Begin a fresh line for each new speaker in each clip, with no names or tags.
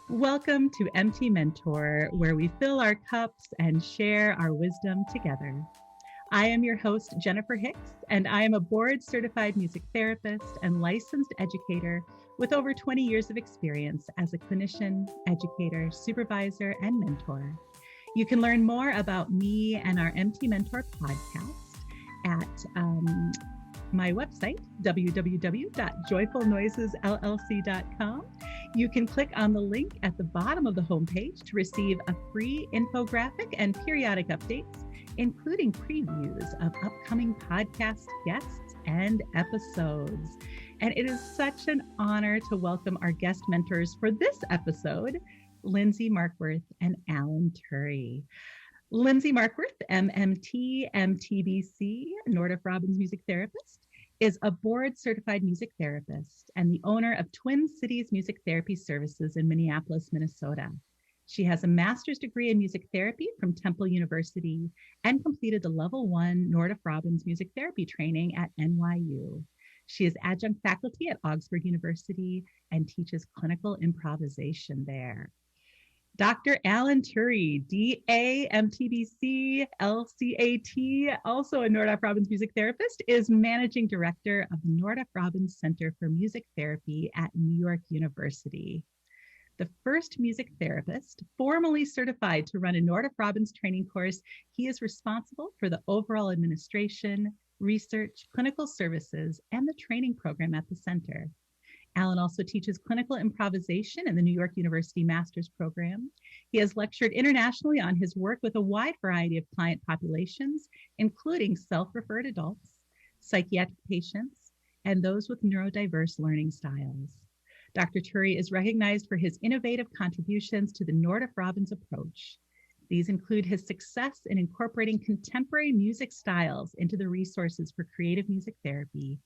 Welcome to MT Mentor, where we fill our cups and share our wisdom together. I am your host, Jennifer Hicks, and I am a board certified music therapist and licensed educator with over 20 years of experience as a clinician, educator, supervisor, and mentor. You can learn more about me and our MT Mentor podcast at my website, www.joyfulnoisesllc.com. You can click on the link at the bottom of the homepage to receive a free infographic and periodic updates, including previews of upcoming podcast guests and episodes. And it is such an honor to welcome our guest mentors for this episode, Lindsay Markworth and Alan Turry. Lindsay Markworth, MMT, MTBC, Nordoff-Robbins music therapist, is a board-certified music therapist and the owner of Twin Cities Music Therapy Services in Minneapolis, Minnesota. She has a master's degree in music therapy from Temple University and completed the Level 1 Nordoff-Robbins Music Therapy Training at NYU. She is adjunct faculty at Augsburg University and teaches clinical improvisation there. Dr. Alan Turry, DA, MTBC, LCAT, also a Nordoff-Robbins music therapist, is managing director of the Nordoff-Robbins Center for Music Therapy at New York University. The first music therapist formally certified to run a Nordoff-Robbins training course, he is responsible for the overall administration, research, clinical services, and the training program at the center. Alan also teaches clinical improvisation in the New York University Master's Program. He has lectured internationally on his work with a wide variety of client populations, including self-referred adults, psychiatric patients, and those with neuro-diverse learning styles. Dr. Turry is recognized for his innovative contributions to the Nordoff-Robbins approach. These include his success in incorporating contemporary music styles into the resources for creative music therapy,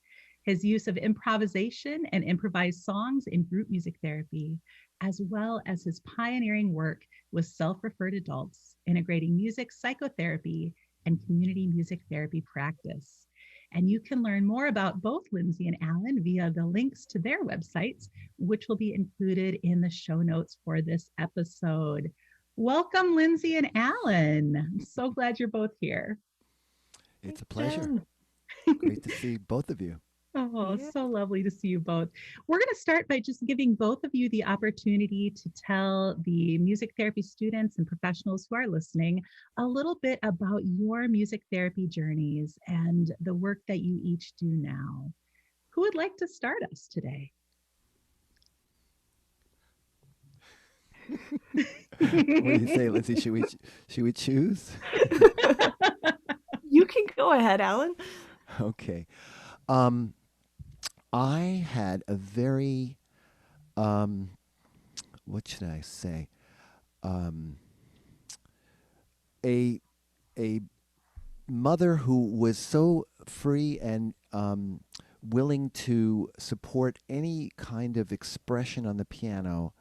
his use of improvisation and improvised songs in group music therapy, as well as his pioneering work with self-referred adults, integrating music psychotherapy and community music therapy practice. And you can learn more about both Lindsay and Alan via the links to their websites, which will be included in the show notes for this episode. Welcome, Lindsay and Alan. I'm so glad you're both here.
It's a pleasure. Great to see both of you.
Oh, so lovely to see you both. We're going to start by just giving both of you the opportunity to tell the music therapy students and professionals who are listening a little bit about your music therapy journeys and the work that you each do now. Who would like to start us today?
What do you say, Lindsay? Should we choose?
You can go ahead, Alan.
Okay. I had a very, what should I say? A mother who was so free and willing to support any kind of expression on the piano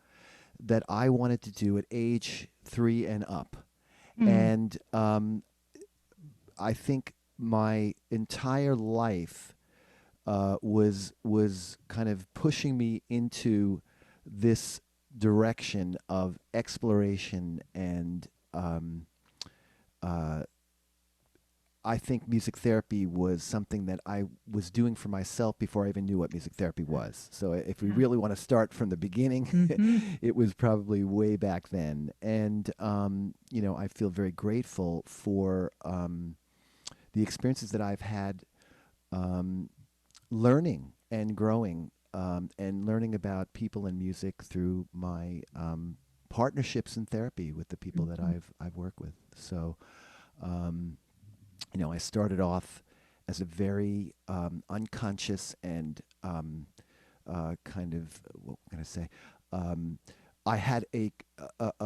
that I wanted to do at age 3 and up. And I think my entire life was kind of pushing me into this direction of exploration, and I think music therapy was something that I was doing for myself before I even knew what music therapy was. So if we really want to start from the beginning, it was probably way back then. And, I feel very grateful for the experiences that I've had learning and growing and learning about people and music through my partnerships in therapy with the people that I've worked with. So, I started off as a very unconscious and kind of, what can I say? I had a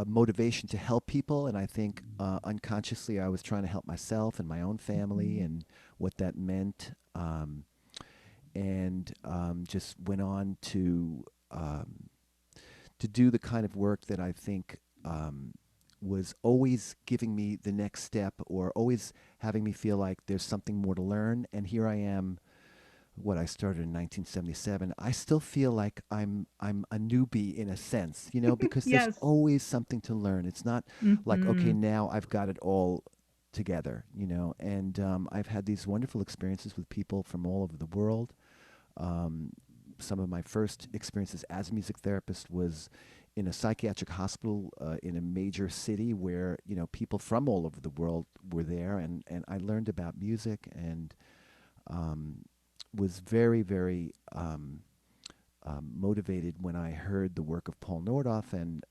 motivation to help people, and I think unconsciously I was trying to help myself and my own family and what that meant. And just went on to do the kind of work that I think was always giving me the next step, or always having me feel like there's something more to learn. And here I am what I started in 1977, I still feel like I'm a newbie in a sense, because there's
Yes.
always something to learn. It's not like, okay,
Hmm.
now I've got it all together, and I've had these wonderful experiences with people from all over the world. Um, some of my first experiences as a music therapist was in a psychiatric hospital in a major city where people from all over the world were there, and I learned about music and um, was very, very motivated when I heard the work of Paul Nordoff, and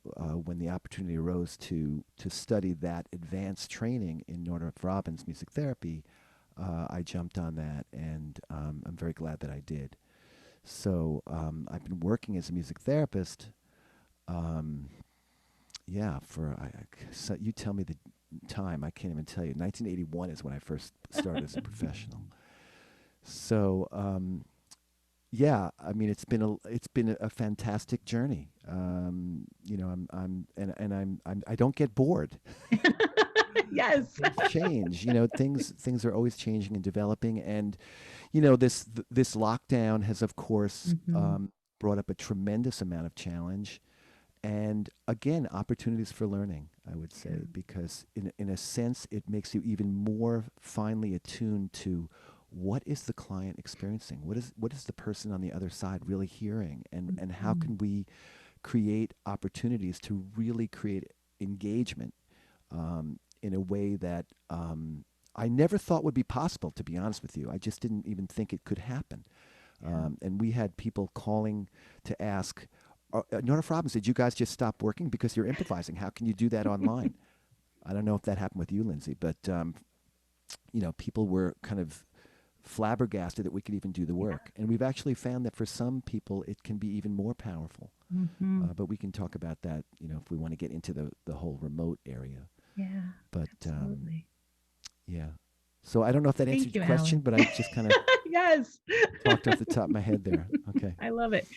when the opportunity arose to study that advanced training in Nordoff-Robbins music therapy, I jumped on that, and I'm very glad that I did. So I've been working as a music therapist. Um, yeah, so you tell me the time. I can't even tell you. 1981 is when I first started as a professional. So yeah, I mean it's been a fantastic journey. I don't get bored.
Yes.
Things change, things are always changing and developing, and this lockdown has of course
Hmm.
brought up a tremendous amount of challenge, and again opportunities for learning, I would say, because in a sense it makes you even more finely attuned to what is the client experiencing, what is the person on the other side really hearing, and how
Hmm.
can we create opportunities to really create engagement in a way that I never thought would be possible, to be honest with you. I just didn't even think it could happen. And we had people calling to ask, Nordoff-Robbins, did you guys just stop working because you're improvising? How can you do that online? I don't know if that happened with you, Lindsay, but people were kind of flabbergasted that we could even do the
Yeah.
work. And we've actually found that for some people it can be even more powerful.
Hmm.
But we can talk about that, if we want to get into the whole remote area.
Yeah,
But
absolutely.
yeah. So I don't know if that answered
Thank
your
you,
question,
Alan.
but I just kind of
Yes.
talked off the top of my head there. Okay.
I love it.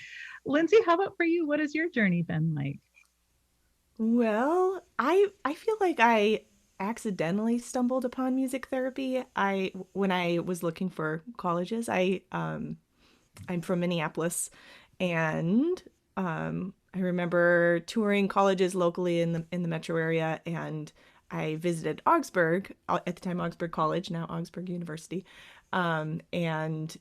Lindsay, how about for you? What has your journey been like?
Well, I feel like I accidentally stumbled upon music therapy. I When I was looking for colleges, I'm from Minneapolis, and I remember touring colleges locally in the metro area, and I visited Augsburg at the time, Augsburg College, now Augsburg University, and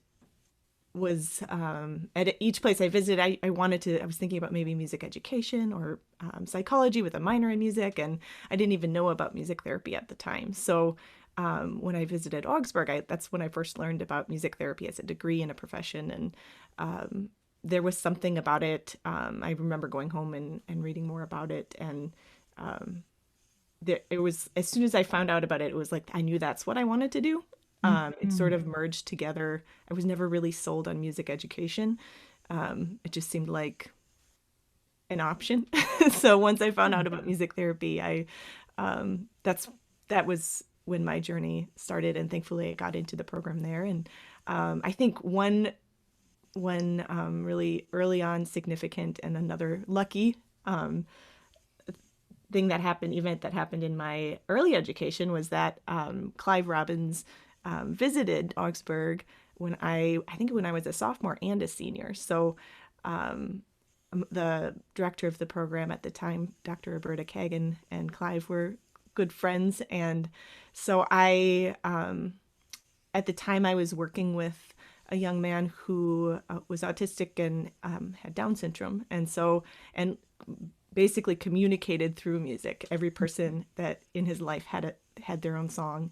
was at each place I visited, I was thinking about maybe music education or psychology with a minor in music, and I didn't even know about music therapy at the time. So when I visited Augsburg, that's when I first learned about music therapy as a degree and a profession, and there was something about it. I remember going home and reading more about it, and it was, as soon as I found out about it, it was like I knew that's what I wanted to do. It
Hmm.
sort of merged together. I was never really sold on music education. It just seemed like an option. So once I found
Yeah.
out about music therapy, that's that was when my journey started, and thankfully I got into the program there. And I think one really early on significant and another lucky event that happened in my early education was that Clive Robbins visited Augsburg I think when I was a sophomore and a senior. So the director of the program at the time, Dr. Roberta Kagan, and Clive were good friends, and so at the time I was working with a young man who was autistic and had Down syndrome, and basically communicated through music. Every person that in his life had their own song,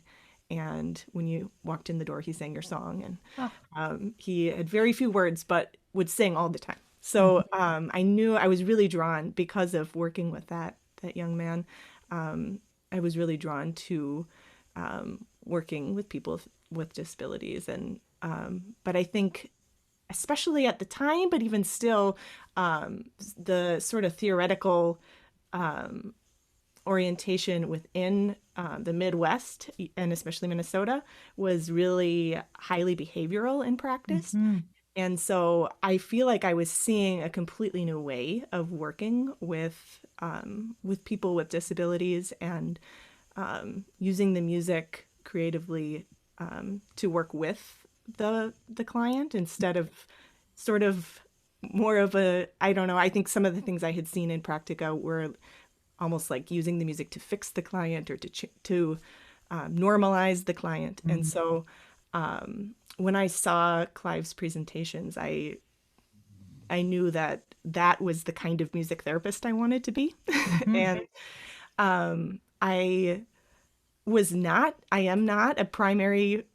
and when you walked in the door, he sang your song, and
Oh.
he had very few words, but would sing all the time.
Mhm.
So I knew I was really drawn because of working with that young man. I was really drawn to working with people with disabilities, and but I think especially at the time, but even still, the sort of theoretical orientation within the Midwest and especially Minnesota was really highly behavioral in practice.
Mhm.
And so I feel like I was seeing a completely new way of working with people with disabilities, and using the music creatively to work with the client instead of sort of more of a, I don't know, I think some of the things I had seen in Practica were almost like using the music to fix the client or to normalize the client. And so when I saw Clive's presentations, I knew that that was the kind of music therapist I wanted to be. And I am not a primary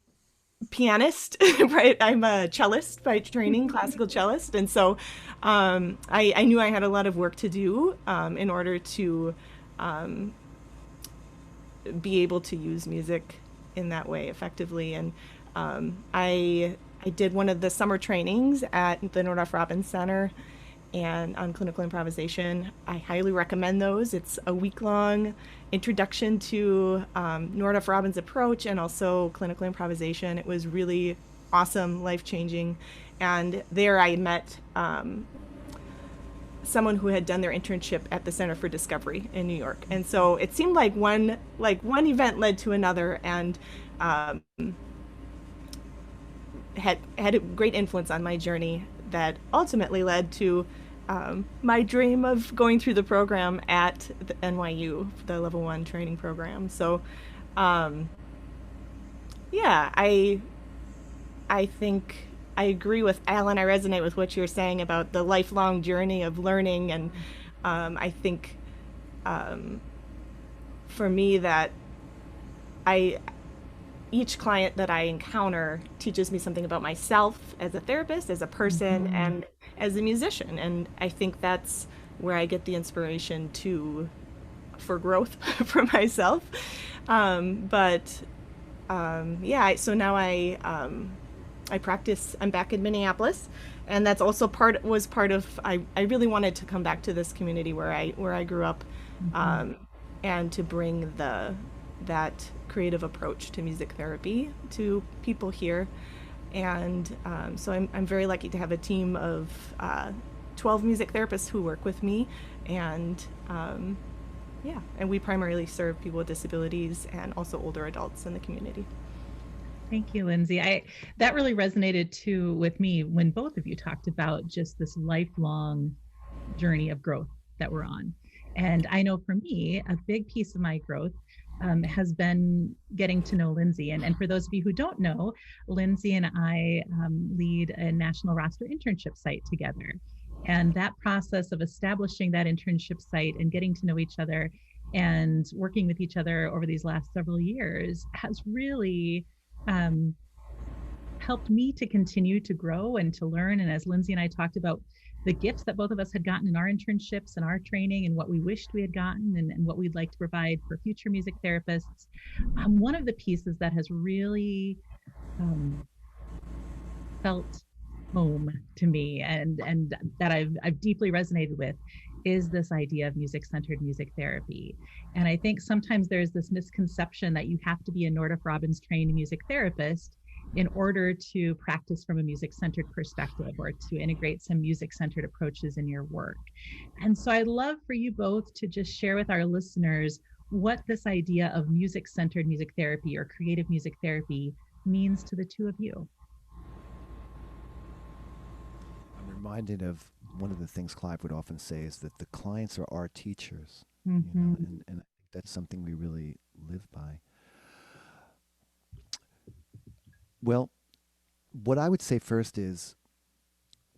pianist, right? I'm a cellist by training, classical cellist. And so I knew I had a lot of work to do in order to be able to use music in that way effectively. And I did one of the summer trainings at the Nordoff-Robbins Center and on clinical improvisation. I highly recommend those. It's a week-long introduction to Nordoff-Robbins approach and also clinical improvisation. It was really awesome, life-changing. And there I met someone who had done their internship at the Center for Discovery in New York. And so it seemed like one event led to another, and had a great influence on my journey that ultimately led to my dream of going through the program at the NYU, the level 1 training program. So yeah, I think I agree with Alan. I resonate with what you're saying about the lifelong journey of learning. And I think for me that each client that I encounter teaches me something about myself as a therapist, as a person, and as a musician. And I think that's where I get the inspiration for growth for myself. Yeah, so now I practice. I'm back in Minneapolis, and that's also was part of. I really wanted to come back to this community where I grew up, and to bring that creative approach to music therapy to people here. And so I'm very lucky to have a team of 12 music therapists who work with me, and yeah, and we primarily serve people with disabilities and also older adults in the community.
Thank you, Lindsay. That really resonated too with me when both of you talked about just this lifelong journey of growth that we're on. And I know for me, a big piece of my growth has been getting to know Lindsay. And for those of you who don't know, Lindsay and I lead a national roster internship site together. And that process of establishing that internship site and getting to know each other and working with each other over these last several years has really helped me to continue to grow and to learn. And as Lindsay and I talked about the gifts that both of us had gotten in our internships and our training and what we wished we had gotten and what we'd like to provide for future music therapists, one of the pieces that has really felt home to me and that I've deeply resonated with is this idea of music-centered music therapy. And I think sometimes there's this misconception that you have to be a Nordoff-Robbins trained music therapist in order to practice from a music-centered perspective or to integrate some music-centered approaches in your work. And so I'd love for you both to just share with our listeners what this idea of music-centered music therapy or creative music therapy means to the two of you.
I'm reminded of one of the things Clive would often say is that the clients are our teachers,
Mm-hmm.
you know, and I think that's something we really live by. Well, what I would say first is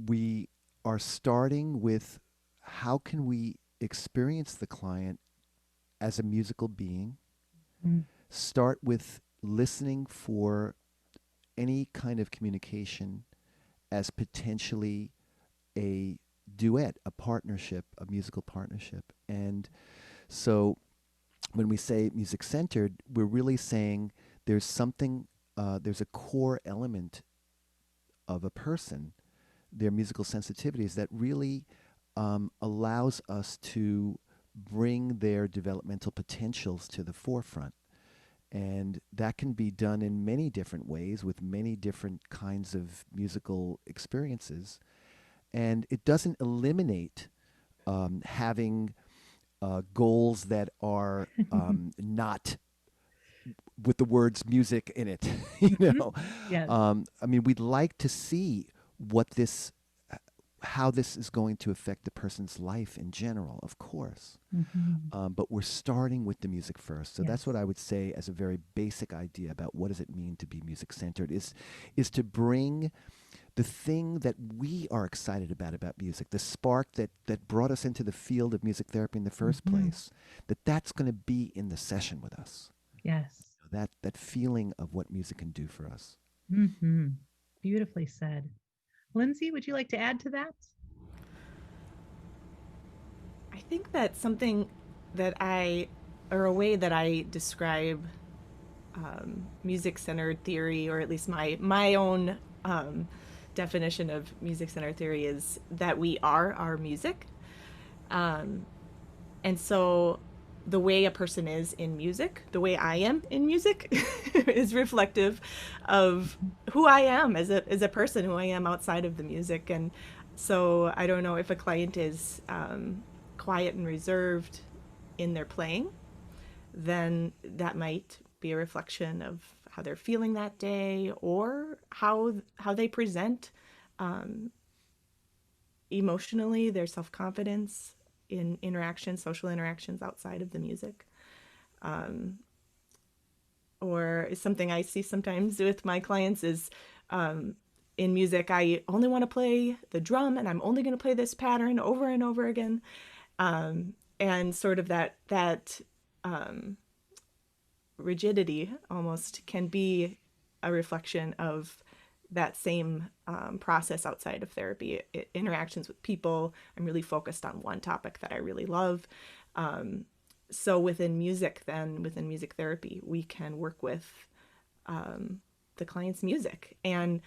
we are starting with how can we experience the client as a musical being, start with listening for any kind of communication as potentially a duet, a partnership, a musical partnership. And so when we say music-centered, we're really saying there's something, there's a core element of a person, their musical sensitivities, that really allows us to bring their developmental potentials to the forefront. And that can be done in many different ways with many different kinds of musical experiences. And it doesn't eliminate having goals that are not with the words music in it. You know,
Yes.
I mean, we'd like to see what this, how this is going to affect the person's life in general, of course. But we're starting with the music first. So that's
Yes.
what I would say as a very basic idea about what does it mean to be music-centered is to bring the thing that we are excited about music, the spark that brought us into the field of music therapy in the first place, that's going to be in the session with us.
Yes.
That feeling of what music can do for us.
Beautifully said. Lindsay, would you like to add to that?
I think that something or a way that I describe music-centered theory, or at least my own definition of music-centered theory, is that we are our music. And so the way a person is in music, the way I am in music, is reflective of who I am as a person, who I am outside of the music. And so I don't know if a client is quiet and reserved in their playing, then that might be a reflection of how they're feeling that day, or how they present emotionally, their self-confidence in social interactions outside of the music. Or something I see sometimes with my clients is in music, I only want to play the drum, and I'm only going to play this pattern over and over again. And sort of that rigidity almost can be a reflection of that same process outside of therapy. Interactions with people, I'm really focused on one topic that I really love. So within music therapy, we can work with the client's music, and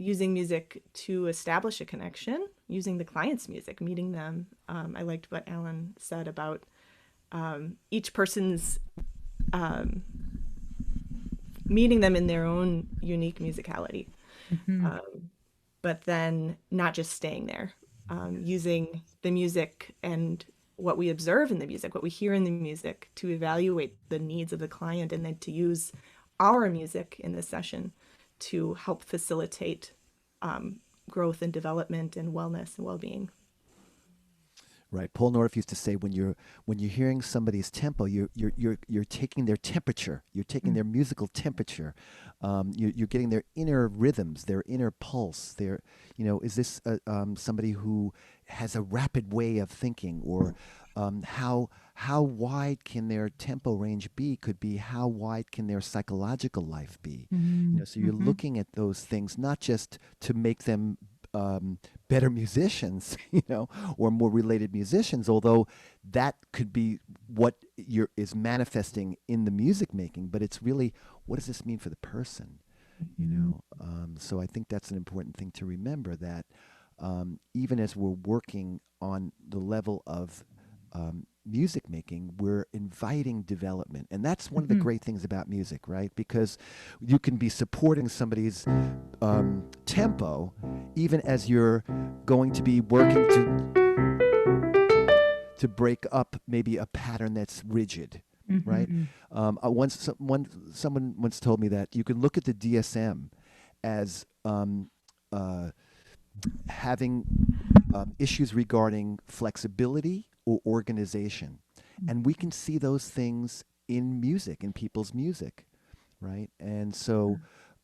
using music to establish a connection, using the client's music, meeting them. I liked what Alan said about each person's meeting them in their own unique musicality, but then not just staying there, using the music and what we observe in the music, what we hear in the music, to evaluate the needs of the client, and then to use our music in this session to help facilitate growth and development and wellness and well-being.
Right. Paul Nordoff used to say, when you're hearing somebody's tempo, you're taking their temperature, you're taking their musical temperature, you're getting their inner rhythms, their inner pulse. Is this somebody who has a rapid way of thinking, or how wide can their tempo range be? Could be how wide can their psychological life be? So you're looking at those things not just to make them better musicians, or more related musicians, although that could be what is manifesting in the music making, but it's really, what does this mean for the person? So I think that's an important thing to remember, that even as we're working on the level of music making, we're inviting development. And that's one of the great things about music, right? Because you can be supporting somebody's tempo, even as you're going to be working to break up maybe a pattern that's rigid, right? Someone once told me that you can look at the DSM as having issues regarding flexibility or organization. And we can see those things in music, in people's music, right? And so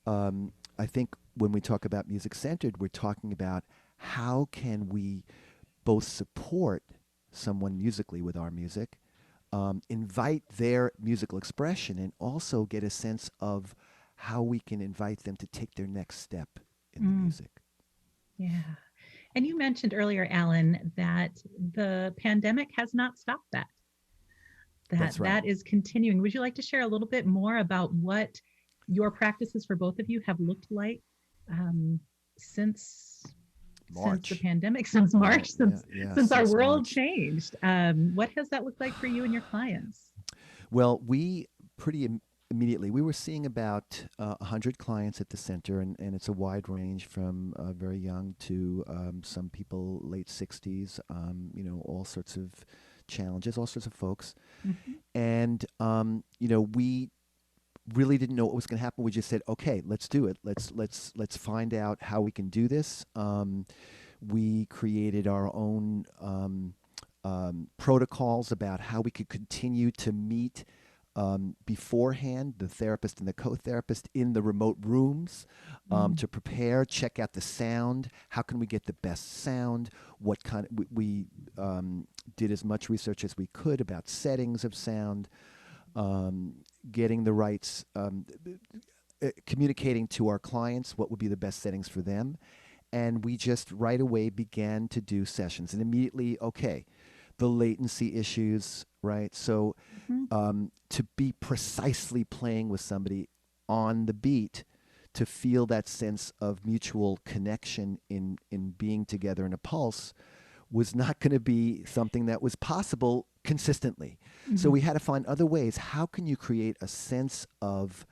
I think when we talk about music-centered, we're talking about how can we both support someone musically with our music, invite their musical expression, and also get a sense of how we can invite them to take their next step in the music.
Yeah. And you mentioned earlier, Alan, that the pandemic has not stopped that.
That's right.
That is continuing. Would you like to share a little bit more about what your practices for both of you have looked like since
March.
Since the pandemic, since March, since our world changed? What has that looked like for you and your clients?
Well, we pretty immediately, we were seeing about 100 clients at the center, and it's a wide range from very young to some people late 60s, all sorts of challenges, all sorts of folks.
Mm-hmm.
And, we really didn't know what was going to happen. We just said, okay, let's do it. Let's find out how we can do this. We created our own protocols about how we could continue to meet beforehand, the therapist and the co-therapist in the remote rooms, to prepare, check out the sound. How can we get the best sound? What kind of, we did as much research as we could about settings of sound, getting the rights, communicating to our clients what would be the best settings for them. And we just right away began to do sessions, and immediately, okay, the latency issues, right? So to be precisely playing with somebody on the beat, to feel that sense of mutual connection in being together in a pulse, was not going to be something that was possible consistently. So we had to find other ways. How can you create a sense of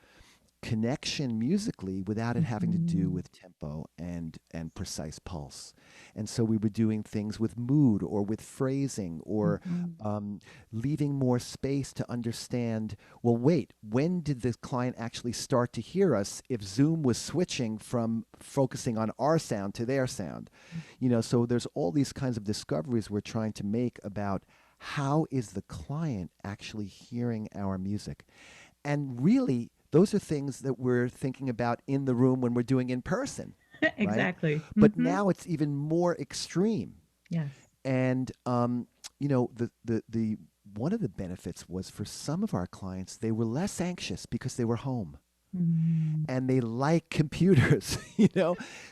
connection musically without it having to do with tempo and precise pulse? And so we were doing things with mood or with phrasing, or leaving more space to understand, well, wait, when did the client actually start to hear us if Zoom was switching from focusing on our sound to their sound? So there's all these kinds of discoveries we're trying to make about how is the client actually hearing our music. And really, those are things that we're thinking about in the room when we're doing in person.
Exactly.
Right? But now it's even more extreme.
Yes.
And the one of the benefits was, for some of our clients, they were less anxious because they were home. And they like computers,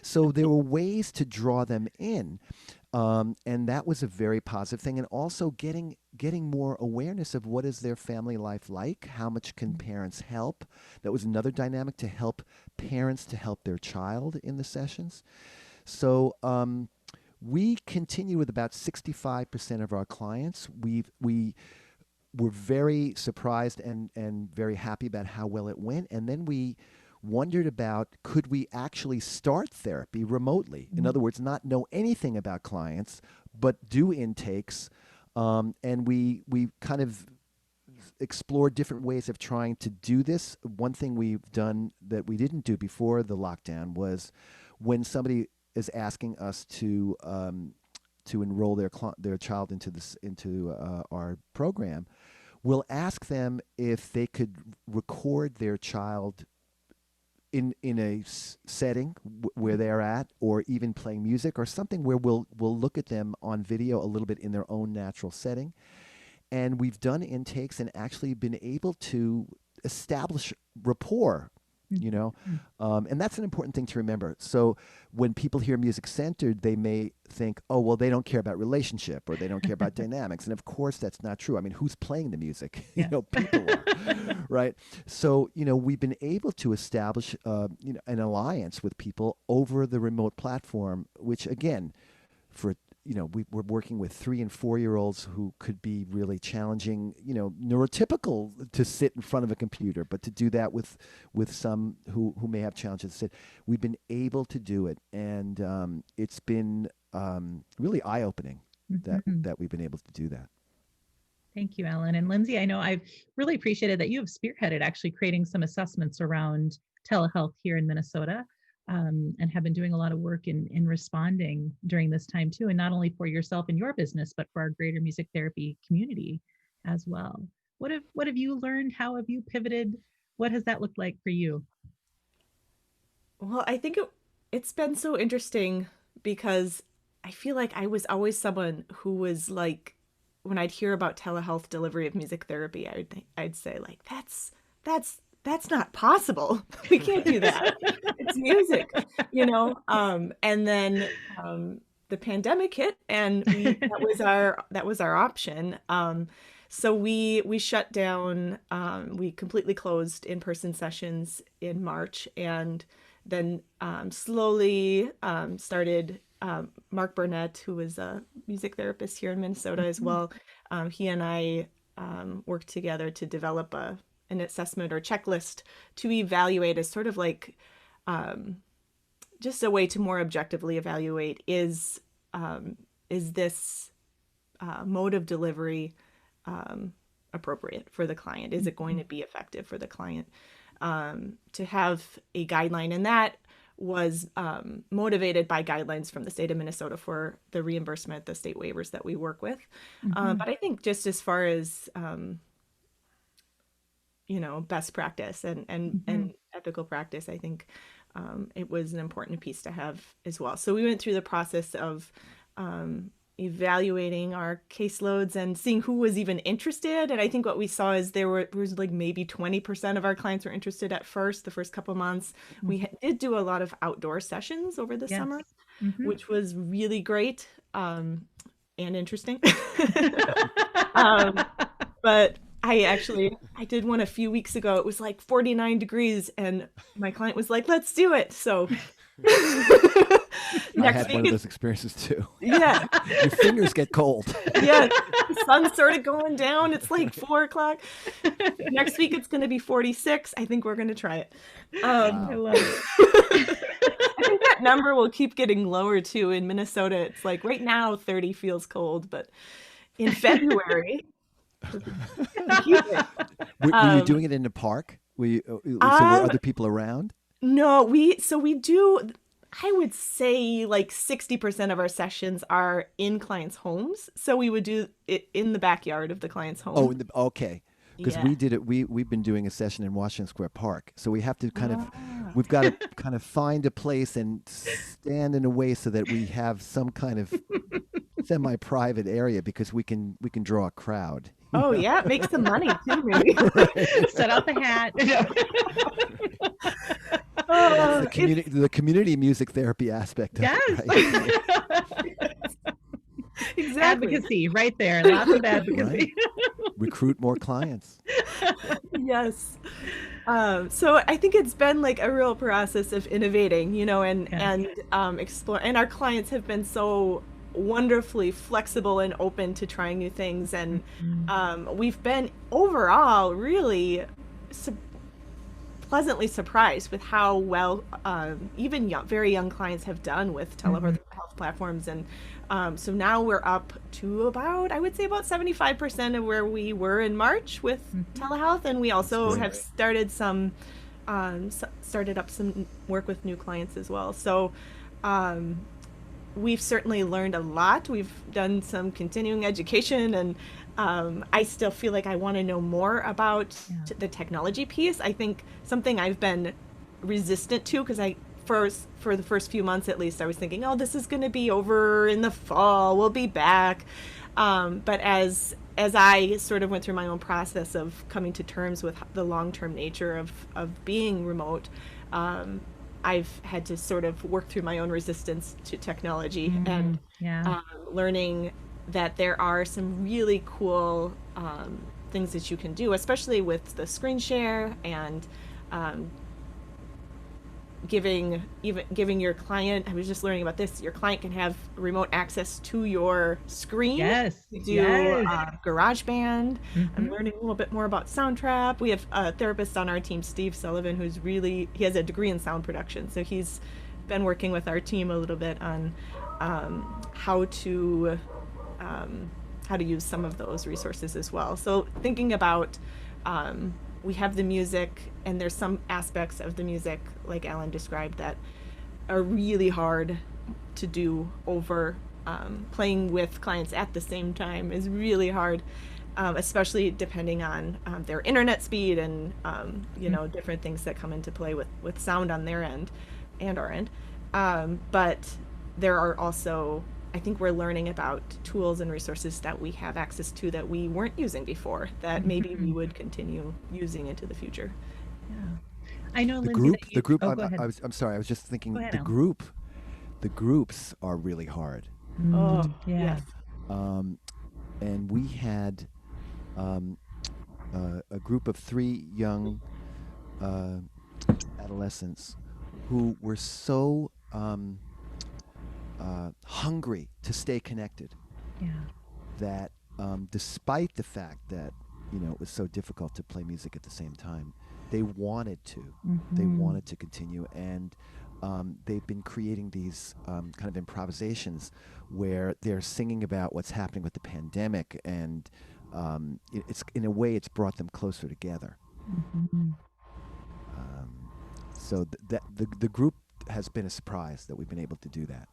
so there were ways to draw them in. And that was a very positive thing. And also getting more awareness of what is their family life like, how much can parents help. That was another dynamic, to help parents to help their child in the sessions. So we continue with about 65% of our clients. We were very surprised and very happy about how well it went. And then we wondered about, could we actually start therapy remotely? In other words, not know anything about clients, but do intakes. And we kind of explored different ways of trying to do this. One thing we've done that we didn't do before the lockdown was, when somebody is asking us to enroll their child into our program, we'll ask them if they could record their child in a setting where they're at, or even playing music or something, where we'll look at them on video a little bit in their own natural setting. And we've done intakes and actually been able to establish rapport, and that's an important thing to remember. So when people hear music-centered, they may think, oh, well, they don't care about relationship, or they don't care about dynamics. And of course, that's not true. I mean, who's playing the music?
Yeah.
People are, right? So, we've been able to establish, an alliance with people over the remote platform, which, again, we're working with 3 and 4-year-olds who could be really challenging, neurotypical to sit in front of a computer, but to do that with some who may have challenges to sit. We've been able to do it, and it's been really eye-opening that we've been able to do that.
Thank you, Alan. And Lindsay, I know I've really appreciated that you have spearheaded actually creating some assessments around telehealth here in Minnesota. And have been doing a lot of work in responding during this time too, and not only for yourself and your business, but for our greater music therapy community as well. What have you learned? How have you pivoted? What has that looked like for you?
Well, I think it's been so interesting, because I feel like I was always someone who was like, when I'd hear about telehealth delivery of music therapy, I'd say, like, that's not possible. We can't do that. It's music, and then the pandemic hit, and that was our option. So we shut down. We completely closed in-person sessions in March, and then slowly started. Mark Burnett, who was a music therapist here in Minnesota as well, he and I worked together to develop an assessment or checklist to evaluate, as sort of like just a way to more objectively evaluate, is this mode of delivery appropriate for the client? Is it going to be effective for the client? To have a guideline, and that was motivated by guidelines from the state of Minnesota for the reimbursement, the state waivers that we work with. But I think just as far as, best practice and ethical practice, I think it was an important piece to have as well. So we went through the process of evaluating our caseloads and seeing who was even interested. And I think what we saw is there was like maybe 20% of our clients were interested at first, the first couple months. We did do a lot of outdoor sessions over the summer, which was really great and interesting. But I did one a few weeks ago. It was like 49 degrees and my client was like, let's do it. So
I had one of those experiences too.
Yeah.
Your fingers get cold.
Yeah. The sun's sort of going down. It's like 4:00. Next week it's going to be 46. I think we're going to try it.
I love it.
I think that number will keep getting lower too. In Minnesota, it's like right now 30 feels cold, but in February.
Were you doing it in the park? So were other people around?
No, we do, I would say like 60% of our sessions are in clients' homes. So we would do it in the backyard of the client's home.
Oh, okay. Because we did it. We've been doing a session in Washington Square Park. So we have to we've got to kind of find a place and stand in a way so that we have some kind of semi-private area because we can draw a crowd.
Oh, yeah. Make some money too, maybe.
Set out the hat.
The community music therapy aspect of it, right?
Exactly.
Advocacy right there. Lots of advocacy.
Right. Recruit more clients.
Yes. So I think it's been like a real process of innovating, and explore. And our clients have been so wonderfully flexible and open to trying new things. And we've been overall really pleasantly surprised with how well even very young clients have done with telehealth platforms. And so now we're up to about 75% of where we were in March with telehealth. And we also have started started up some work with new clients as well. So we've certainly learned a lot. We've done some continuing education, and I still feel like I want to know more about the technology piece. I think something I've been resistant to, because for the first few months at least, I was thinking, oh, this is going to be over in the fall, we'll be back. But as I sort of went through my own process of coming to terms with the long-term nature of being remote, I've had to sort of work through my own resistance to technology and learning that there are some really cool things that you can do, especially with the screen share and giving your client, I was just learning about this, your client can have remote access to your screen.
Yes.
We do GarageBand. I'm learning a little bit more about Soundtrap. We have a therapist on our team, Steve Sullivan, he has a degree in sound production. So he's been working with our team a little bit on how to use some of those resources as well. So thinking about we have the music, and there's some aspects of the music, like Alan described, that are really hard to do over. Playing with clients at the same time is really hard, especially depending on their internet speed and different things that come into play with sound on their end and our end. But there are also, I think we're learning about tools and resources that we have access to that we weren't using before, that maybe we would continue using into the future.
Yeah. I know,
The
Lindsay,
group.
go ahead.
I'm sorry. I was just thinking.
Go ahead,
The
Al.
groups are really hard.
Oh,
yeah.
yes.
And we had a group of 3 young adolescents who were so hungry to stay connected that despite the fact that it was so difficult to play music at the same time, they wanted to. They wanted to continue, and they've been creating these kind of improvisations where they're singing about what's happening with the pandemic, and it's in a way it's brought them closer together.
Mhm.
So that the group has been a surprise that we've been able to do that.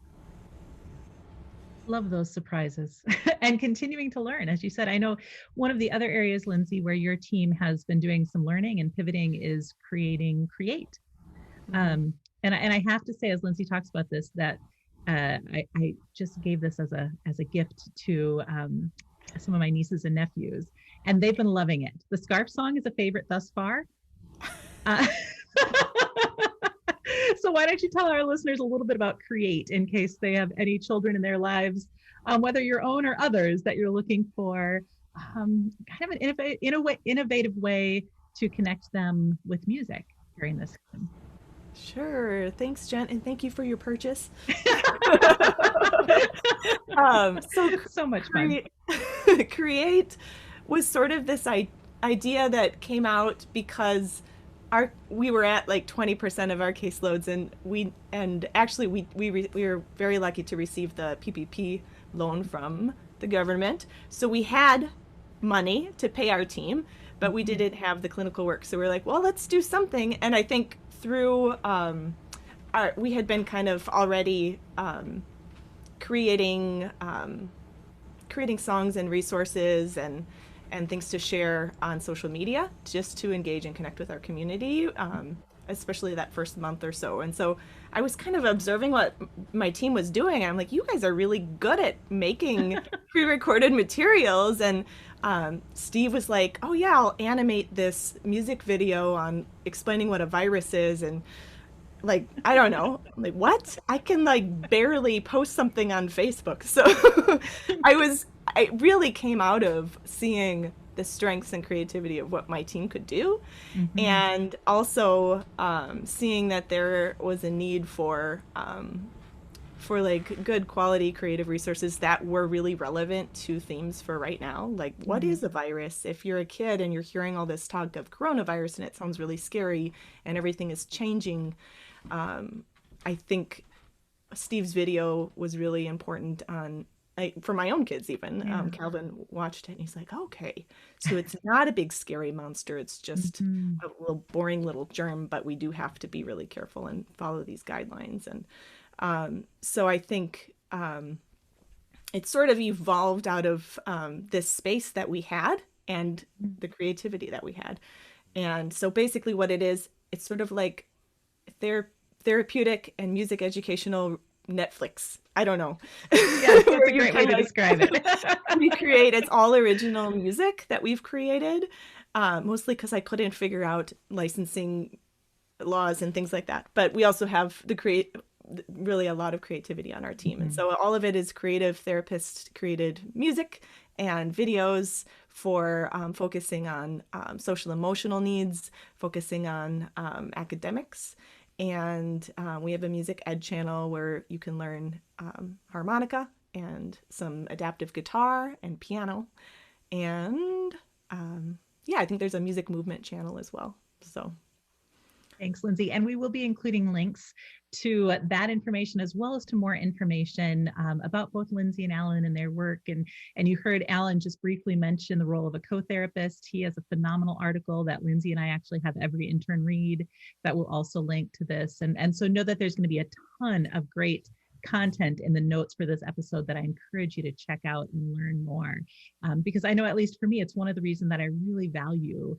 Love those surprises and continuing to learn. As you said, I know one of the other areas, Lindsay, where your team has been doing some learning and pivoting is create.
Mhm.
And I have to say, as Lindsay talks about this, that I just gave this as a gift to some of my nieces and nephews, and they've been loving it. The scarf song is a favorite thus far. Uh, so why don't you tell our listeners a little bit about Create in case they have any children in their lives, whether your own or others, that you're looking for kind of an innovative way to connect them with music during this time.
Sure. Thanks, Jen, and thank you for your purchase. So
So much fun.
Create was sort of this idea that came out because we were at like 20% of our caseloads, and we were very lucky to receive the PPP loan from the government. So we had money to pay our team, but we didn't have the clinical work. So we're like, well, let's do something. And I think through we had been kind of already creating songs and resources and things to share on social media just to engage and connect with our community, especially that first month or so. And so I was kind of observing what my team was doing. I'm like, you guys are really good at making pre-recorded materials. And Steve was like, oh yeah, I'll animate this music video on explaining what a virus is. And like, I don't know, I'm like, what? I can like barely post something on Facebook. So I really came out of seeing the strengths and creativity of what my team could do,
Mm-hmm.
and also seeing that there was a need for like good quality creative resources that were really relevant to themes for right now. Like, what
Mm-hmm.
is a virus? If you're a kid and you're hearing all this talk of coronavirus and it sounds really scary and everything is changing, I think Steve's video was really important on, like, for my own kids even.
Yeah.
Calvin watched it and he's like, okay, so it's not a big scary monster. It's just
Mm-hmm.
a little boring little germ, but we do have to be really careful and follow these guidelines. And so I think it sort of evolved out of this space that we had and the creativity that we had. And so basically what it is, it's sort of like therapeutic and music educational Netflix. I don't know.
Yes, that's
Where
a
you
great way
kind
to
of
describe it.
it's all original music that we've created, mostly because I couldn't figure out licensing laws and things like that. But we also have really a lot of creativity on our team. And
Mm-hmm.
so all of it is creative therapist created music and videos for focusing on social emotional needs, focusing on academics. And we have a music ed channel where you can learn harmonica and some adaptive guitar and piano. And yeah, I think there's a music movement channel as well. So
Thanks, Lindsay. And we will be including links to that information as well as to more information about both Lindsay and Alan and their work. And you heard Alan just briefly mention the role of a co-therapist. He has a phenomenal article that Lindsay and I actually have every intern read that will also link to this. And so know that there's going to be a ton of great content in the notes for this episode that I encourage you to check out and learn more. Because I know, at least for me, it's one of the reasons that I really value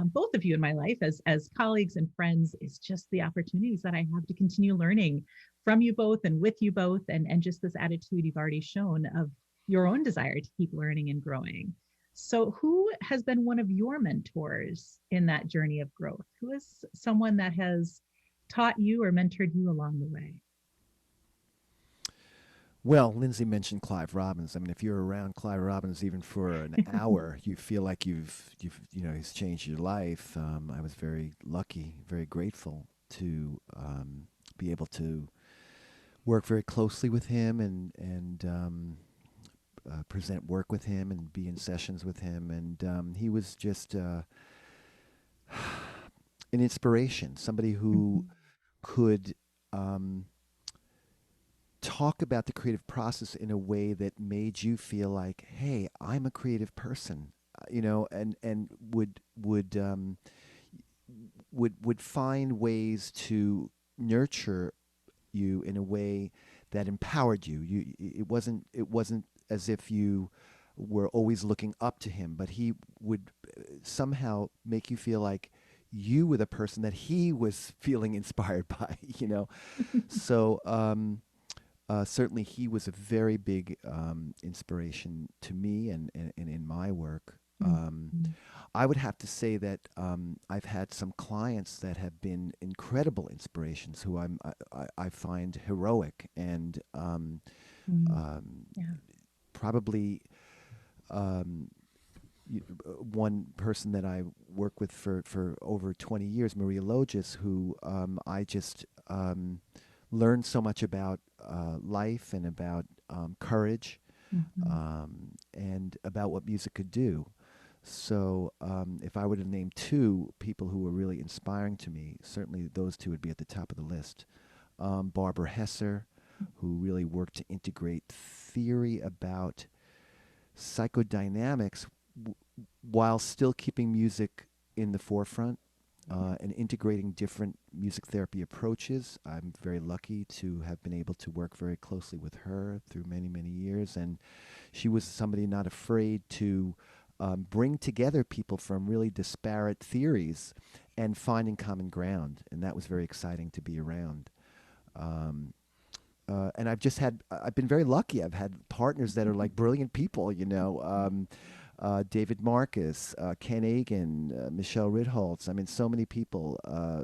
both of you in my life as colleagues and friends, is just the opportunities that I have to continue learning from you both and with you both, and just this attitude you've already shown of your own desire to keep learning and growing. So who has been one of your mentors in that journey of growth? Who is someone that has taught you or mentored you along the way?
Well, Lindsay mentioned Clive Robbins. I mean, if you're around Clive Robbins even for an hour, you feel like you've he's changed your life. I was very lucky, very grateful to be able to work very closely with him and present work with him and be in sessions with him. And he was just an inspiration, somebody who could talk about the creative process in a way that made you feel like, hey, I'm a creative person, and would find ways to nurture you in a way that empowered you. It wasn't as if you were always looking up to him, but he would somehow make you feel like you were the person that he was feeling inspired by, So certainly he was a very big inspiration to me and in my work. I would have to say that I've had some clients that have been incredible inspirations who I find heroic and probably one person that I work with for over 20 years, Maria Logis, who I just learned so much about life and about courage and about what music could do. So if I were to name two people who were really inspiring to me, certainly those two would be at the top of the list. Barbara Hesser, who really worked to integrate theory about psychodynamics while still keeping music in the forefront and integrating different music therapy approaches. I'm very lucky to have been able to work very closely with her through many, many years. And she was somebody not afraid to bring together people from really disparate theories and finding common ground. And that was very exciting to be around. And I've been very lucky. I've had partners that are like brilliant people, David Marcus, Ken Egan, Michelle Ritholtz. I mean, so many people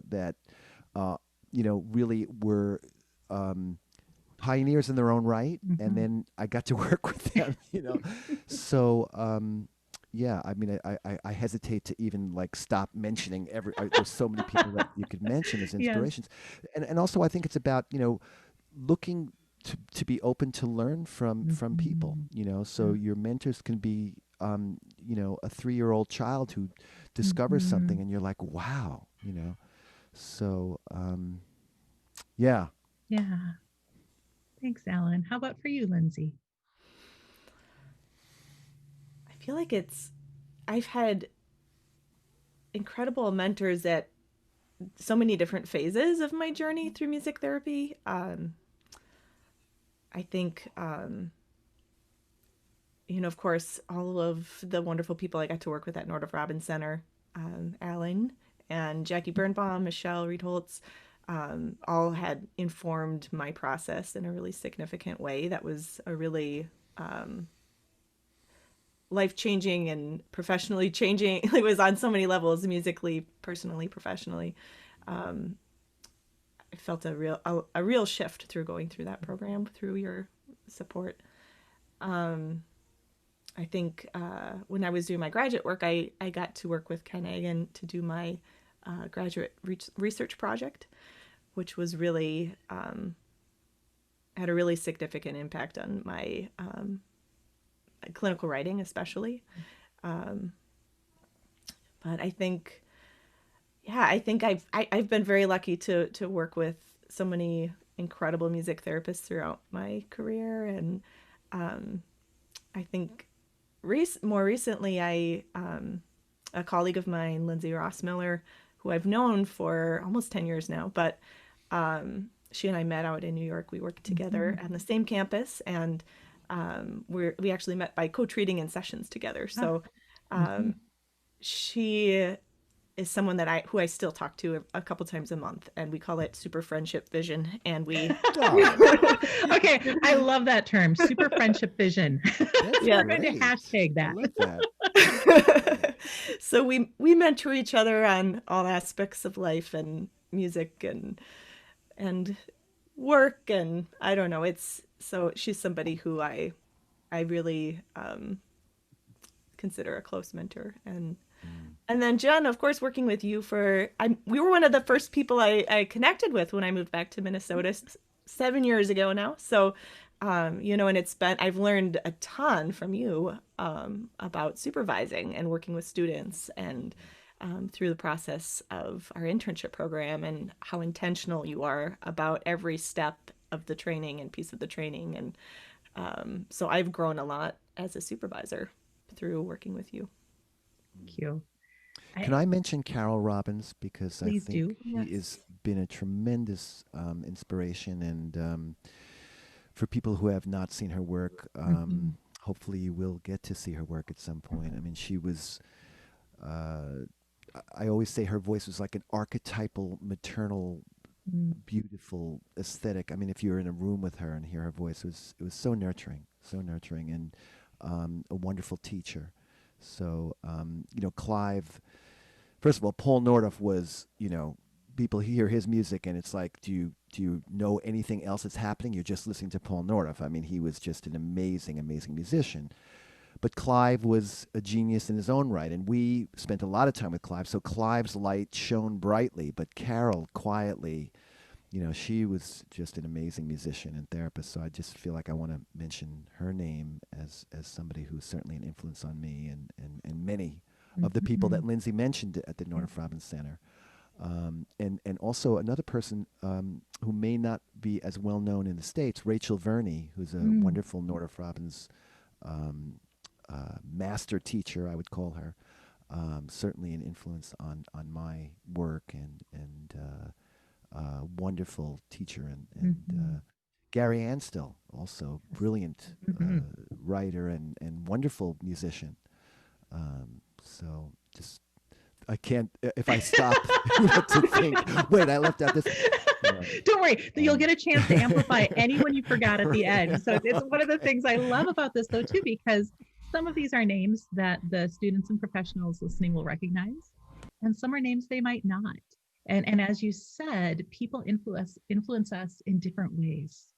that, really were pioneers in their own right. And then I got to work with them, So, I mean, I hesitate to even like stop mentioning there's so many people that you could mention as inspirations. Yes. And also I think it's about, looking to be open to learn from people, so your mentors can be, a 3-year-old child who discovers something and you're like, wow, so, yeah.
Yeah. Thanks, Alan. How about for you, Lindsay?
I feel like I've had incredible mentors at so many different phases of my journey through music therapy. I think, of course, all of the wonderful people I got to work with at Nordoff-Robbins Center, Alan and Jackie Birnbaum, Michelle Ritholtz, all had informed my process in a really significant way. That was a really life-changing and professionally changing. It was on so many levels, musically, personally, professionally. I felt a real shift through going through that program, through your support. I think when I was doing my graduate work, I got to work with Ken Egan to do my graduate research project, which was really had a really significant impact on my clinical writing, especially. But I think, I've been very lucky to work with so many incredible music therapists throughout my career, and I think more recently, a colleague of mine, Lindsay Miller, who I've known for almost 10 years now, but she and I met out in New York. We worked together on the same campus, and we actually met by co-treating in sessions together. So she is someone who I still talk to a couple times a month, and we call it super friendship vision. And we
okay, I love that term, super friendship vision. We're going to hashtag that.
I love that.
So we mentor each other on all aspects of life and music and work, and I don't know. So she's somebody who I really consider a close mentor. And then Jen, of course, working with you we were one of the first people I connected with when I moved back to Minnesota 7 years ago now. So, and I've learned a ton from you about supervising and working with students and through the process of our internship program, and how intentional you are about every step of the training and piece of the training. And so I've grown a lot as a supervisor through working with you.
Thank you.
Can I mention Carol Robbins, because I
Please
think
do.
he
Yes.
has been a tremendous inspiration, and for people who have not seen her work, hopefully you will get to see her work at some point. I mean, she was, I always say her voice was like an archetypal, maternal, beautiful aesthetic. I mean, if you were in a room with her and hear her voice, it was so nurturing, and a wonderful teacher. So, Clive, first of all, Paul Nordoff was, people hear his music and it's like, do you know anything else that's happening? You're just listening to Paul Nordoff. I mean, he was just an amazing, amazing musician. But Clive was a genius in his own right, and we spent a lot of time with Clive. So Clive's light shone brightly, but Carol quietly, she was just an amazing musician and therapist. So I just feel like I want to mention her name as somebody who's certainly an influence on me and many of the people that Lindsay mentioned at the Nordoff-Robbins Center. And also another person who may not be as well known in the States, Rachel Verney, who's a wonderful Nordoff-Robbins master teacher, I would call her. Certainly an influence on my work, and wonderful teacher, and Gary Anstill, also brilliant writer and wonderful musician. So just, I can't, if I stop to think, wait, I left out this.
Don't worry, you'll get a chance to amplify anyone you forgot at the end. So it's one of the things I love about this, though, too, because some of these are names that the students and professionals listening will recognize, and some are names they might not. And as you said, people influence us in different ways,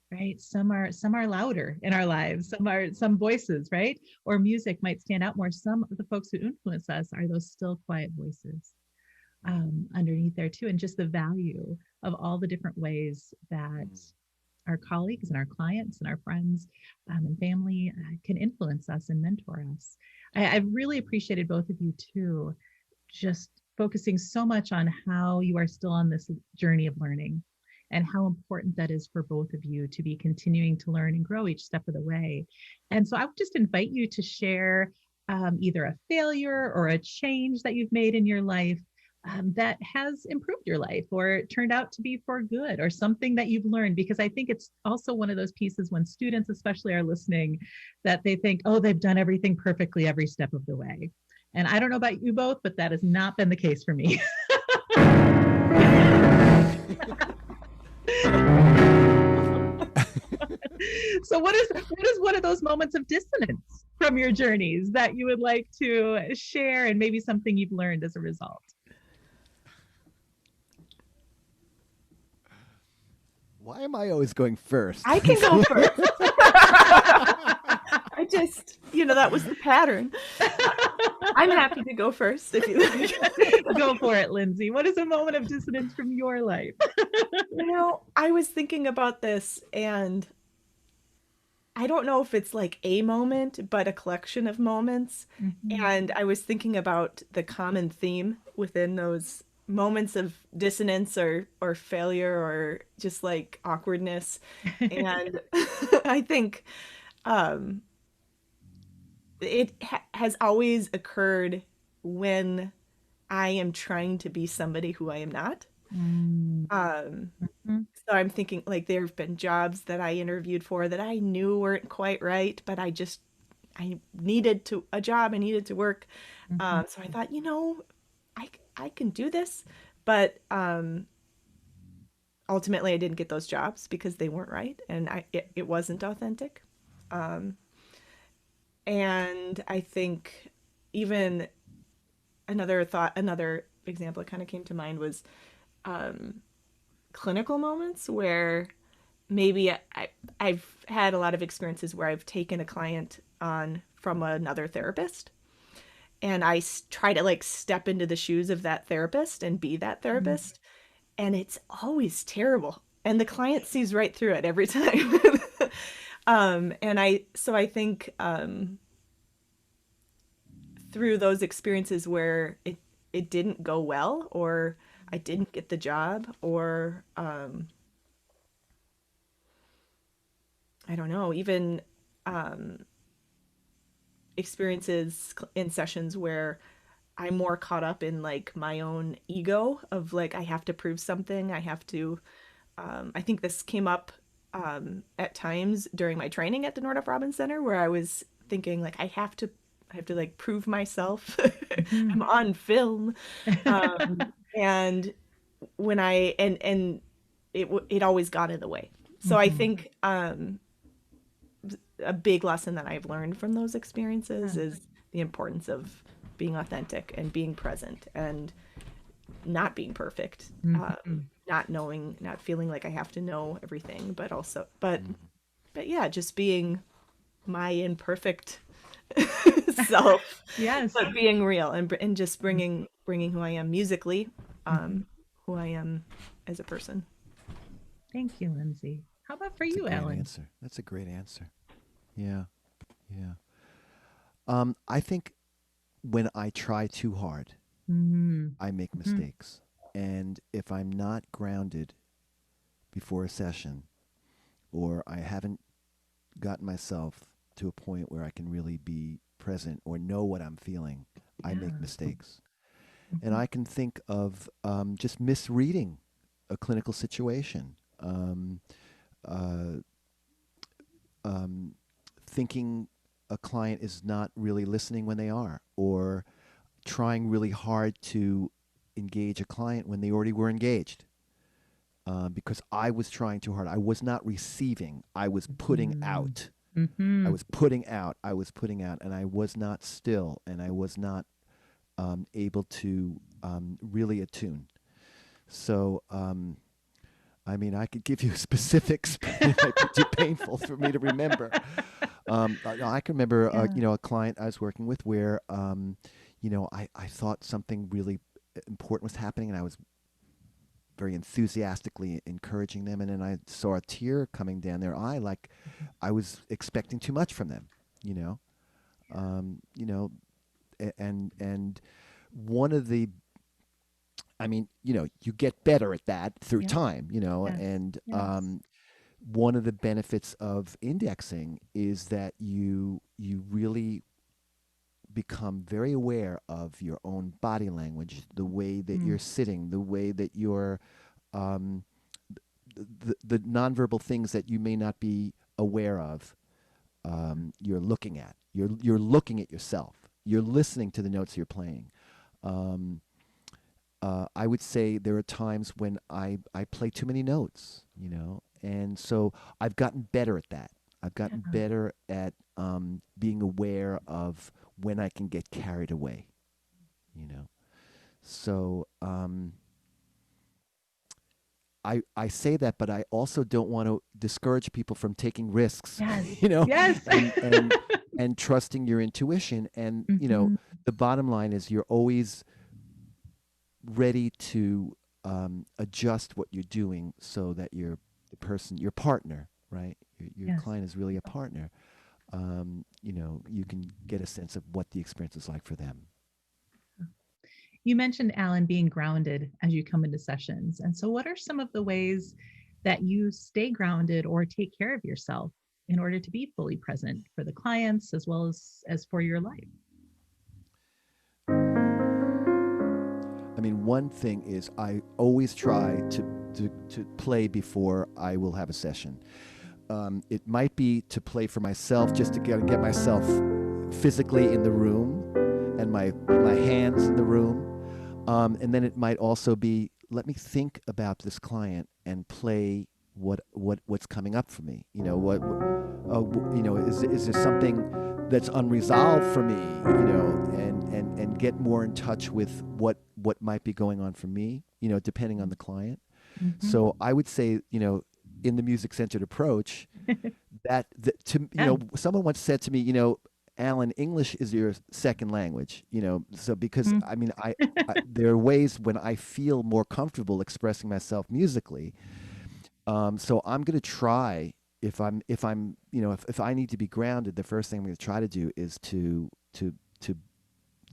right? Some are louder in our lives. Some voices, right? Or music might stand out more. Some of the folks who influence us are those still, quiet voices underneath there too, and just the value of all the different ways that our colleagues and our clients and our friends and family can influence us and mentor us. I've really appreciated both of you too, just focusing so much on how you are still on this journey of learning, and how important that is for both of you to be continuing to learn and grow each step of the way. And so I would just invite you to share either a failure or a change that you've made in your life that has improved your life or turned out to be for good, or something that you've learned, because I think it's also one of those pieces when students especially are listening that they think, oh, they've done everything perfectly every step of the way. And I don't know about you both, but that has not been the case for me. So what is one of those moments of dissonance from your journeys that you would like to share, and maybe something you've learned as a result?
Why am I always going first?
I can go first. I just, that was the pattern. I'm happy to go first if you like.
Go for it, Lindsay. What is a moment of dissonance from your life?
I was thinking about this, and I don't know if it's like a moment, but a collection of moments. And I was thinking about the common theme within those moments of dissonance or failure or just like awkwardness. And I think it has always occurred when I am trying to be somebody who I am not. So I'm thinking, like, there have been jobs that I interviewed for that I knew weren't quite right, but I needed a job, I needed to work. So I thought, I can do this, but ultimately I didn't get those jobs because they weren't right, and it wasn't authentic. And I think even another example that kind of came to mind was clinical moments where maybe I've had a lot of experiences where I've taken a client on from another therapist, and I try to like step into the shoes of that therapist and be that therapist. And it's always terrible. And the client sees right through it every time. And I think through those experiences where it it didn't go well, or I didn't get the job, or I don't know, even experiences in sessions where I'm more caught up in like my own ego of like I have to prove something. I have to. I think this came up at times during my training at the Nordoff-Robbins Center, where I was thinking like I have to like prove myself. I'm on film, and when I and it always got in the way. So I think a big lesson that I've learned from those experiences is the importance of being authentic and being present and not being perfect, not knowing, not feeling like I have to know everything, but also, but yeah, just being my imperfect self,
Yes.
but being real and just bringing who I am musically, who I am as a person.
Thank you, Lindsay. How about for
That's
you,
a great
Alan?
answer. That's a great answer. Yeah, yeah. I think when I try too hard, I make mistakes. And if I'm not grounded before a session, or I haven't gotten myself to a point where I can really be present or know what I'm feeling, I make mistakes. And I can think of just misreading a clinical situation, thinking a client is not really listening when they are, or trying really hard to engage a client when they already were engaged. Because I was trying too hard. I was not receiving. I was putting out. I was putting out. I was putting out. And I was not still. And I was not able to really attune. So, I mean, I could give you specifics, but it might be too painful for me to remember. I can remember, a client I was working with where, I thought something really important was happening, and I was very enthusiastically encouraging them, and then I saw a tear coming down their eye, like I was expecting too much from them, and one of the, you get better at that through time, and one of the benefits of indexing is that you really become very aware of your own body language, the way that you're sitting, the way that you're, the nonverbal things that you may not be aware of. You're looking at. You're looking at yourself. You're listening to the notes you're playing. I would say there are times when I play too many notes, and so I've gotten better at that. I've gotten better at being aware of when I can get carried away, So I say that, but I also don't want to discourage people from taking risks,
Yes.
and trusting your intuition. And, the bottom line is you're always ready to adjust what you're doing so that your partner, right? Your client is really a partner. You can get a sense of what the experience is like for them.
You mentioned, Alan, being grounded as you come into sessions. And so what are some of the ways that you stay grounded or take care of yourself in order to be fully present for the clients as well as for your life?
I mean, one thing is I always try to play before I will have a session. It might be to play for myself, just to get myself physically in the room and my hands in the room. And then it might also be, let me think about this client and play what's coming up for me. Is there something that's unresolved for me? And get more in touch with what might be going on for me. Depending on the client. So I would say, in the music-centered approach, someone once said to me, Alan, English is your second language, so because I there are ways when I feel more comfortable expressing myself musically. So I'm going to try, if I need to be grounded, the first thing I'm going to try to do is to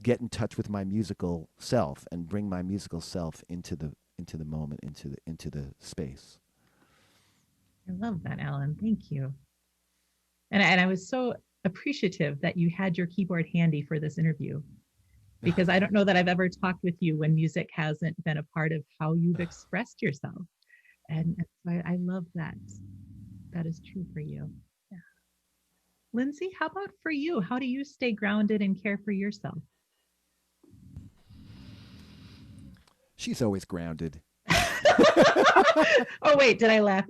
get in touch with my musical self and bring my musical self into the moment, into the space.
I love that, Alan. Thank you. And I was so appreciative that you had your keyboard handy for this interview, because I don't know that I've ever talked with you when music hasn't been a part of how you've expressed yourself. And so I love that. That is true for you. Yeah. Lindsay, how about for you? How do you stay grounded and care for yourself?
She's always grounded.
Oh, wait, did I laugh?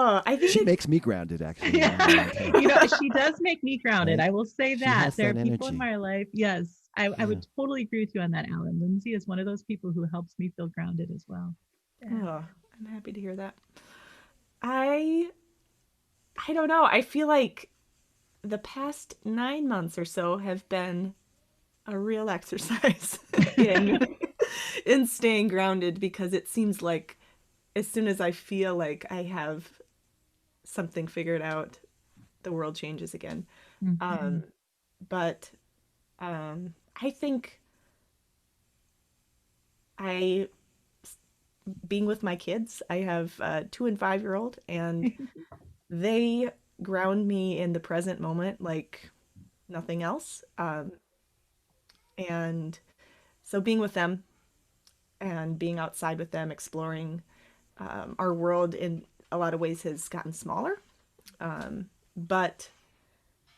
I think
she makes me grounded, actually.
Yeah. You know, she does make me grounded. Right? I will say that. There are people in my life. Yes, I would totally agree with you on that, Alan. Lindsay is one of those people who helps me feel grounded as well.
Yeah. Oh, I'm happy to hear that. I don't know. I feel like the past 9 months or so have been a real exercise in staying grounded, because it seems like as soon as I feel like I have something figured out, the world changes again. Mm-hmm. But I think being with my kids, I have a 2 and 5-year-old, and they ground me in the present moment like nothing else. And so being with them and being outside with them, exploring our world in a lot of ways has gotten smaller. But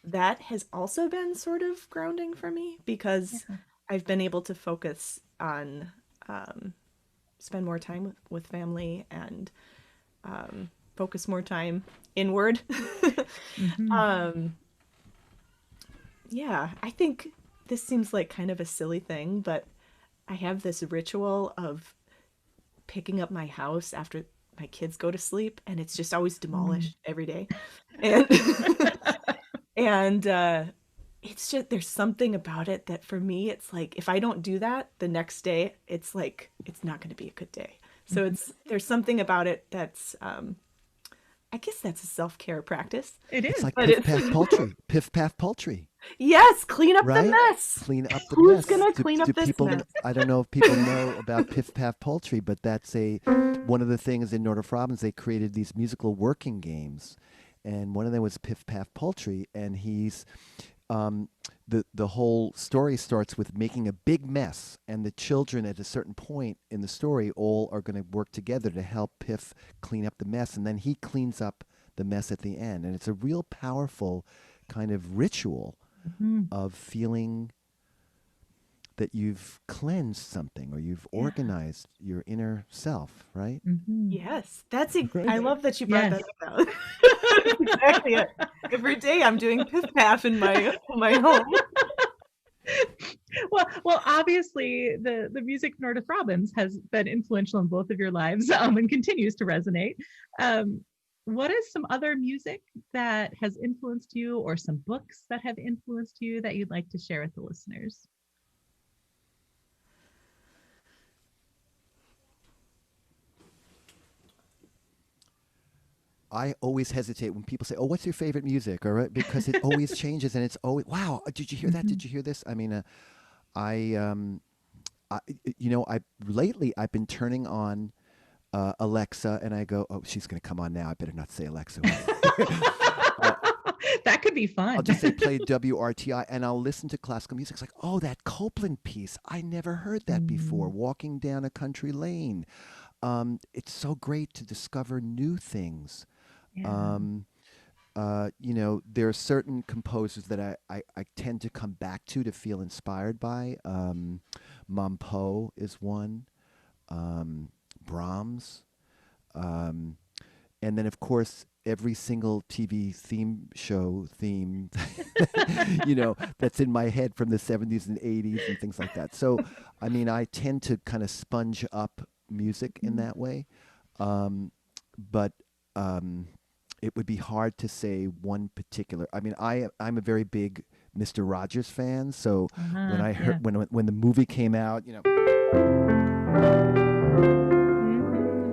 that has also been sort of grounding for me, because I've been able to focus on spend more time with family and focus more time inward. Mm-hmm. Yeah, I think this seems like kind of a silly thing, but I have this ritual of picking up my house after my kids go to sleep, and it's just always demolished every day. And it's just, there's something about it that for me, it's like, if I don't do that the next day, it's like, it's not going to be a good day. So there's something about it that's, I guess that's a self-care practice.
It is.
It's like Piff Paff Poultry. Piff Paff Poultry.
Yes, clean up the mess.
Clean up the
Who's
mess.
Who's going to clean up this
people,
mess?
I don't know if people know about Piff Paff Poultry, but that's one of the things in Nordoff-Robbins, they created these musical working games. And one of them was Piff Paff Poultry, and he's the whole story starts with making a big mess, and the children at a certain point in the story all are going to work together to help Piff clean up the mess, and then he cleans up the mess at the end. And it's a real powerful kind of ritual of feeling that you've cleansed something, or you've organized your inner self, right?
Mm-hmm. Yes, that's I love that you brought that up. That's exactly it. Every day I'm doing Piff Paff in my home.
Well, obviously the music of Nordoff-Robbins has been influential in both of your lives, and continues to resonate. What is some other music that has influenced you, or some books that have influenced you that you'd like to share with the listeners?
I always hesitate when people say, "Oh, what's your favorite music?" Or because it always changes, and it's always, "Wow, did you hear that? Did you hear this?" I mean, lately I've been turning on Alexa, and I go, "Oh, she's going to come on now. I better not say Alexa."
That could be fun.
I'll just say play WRTI, and I'll listen to classical music. It's like, oh, that Copland piece, I never heard that before. Walking down a country lane. It's so great to discover new things. Yeah. There are certain composers that I tend to come back to feel inspired by. Mompo is one. Brahms. And then, of course, every single TV theme, that's in my head from the 70s and 80s and things like that. So, I mean, I tend to kind of sponge up music in that way. But it would be hard to say one particular. I mean, I'm a very big Mr. Rogers fan. So when I heard when the movie came out,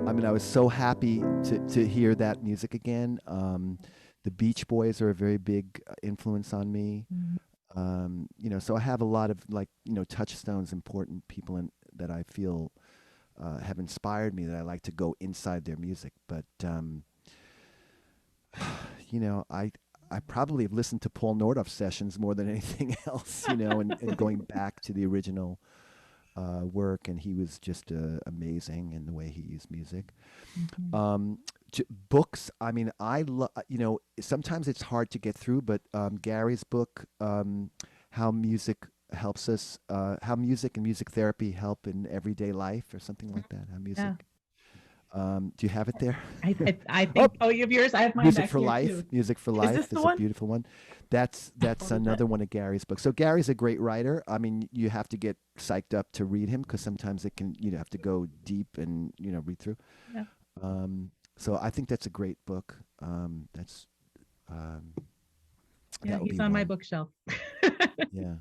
I mean, I was so happy to hear that music again. The Beach Boys are a very big influence on me. So I have a lot of touchstones, important people that I feel have inspired me, that I like to go inside their music. But I probably have listened to Paul Nordoff sessions more than anything else, and going back to the original work, and he was just amazing in the way he used music. Books, I mean, sometimes it's hard to get through, but Gary's book, How Music Helps Us, How Music and Music Therapy Help in Everyday Life, or something like that. How music. Yeah. Do you have it there?
I think. Oh, you have yours. I have mine.
Music
back
for
here
Life.
too.
Music for Life is a beautiful one. That's another one of Gary's books. So Gary's a great writer. I mean, you have to get psyched up to read him, because sometimes it can have to go deep and read through.
Yeah.
So I think that's a great book.
He's on my bookshelf.
Yeah.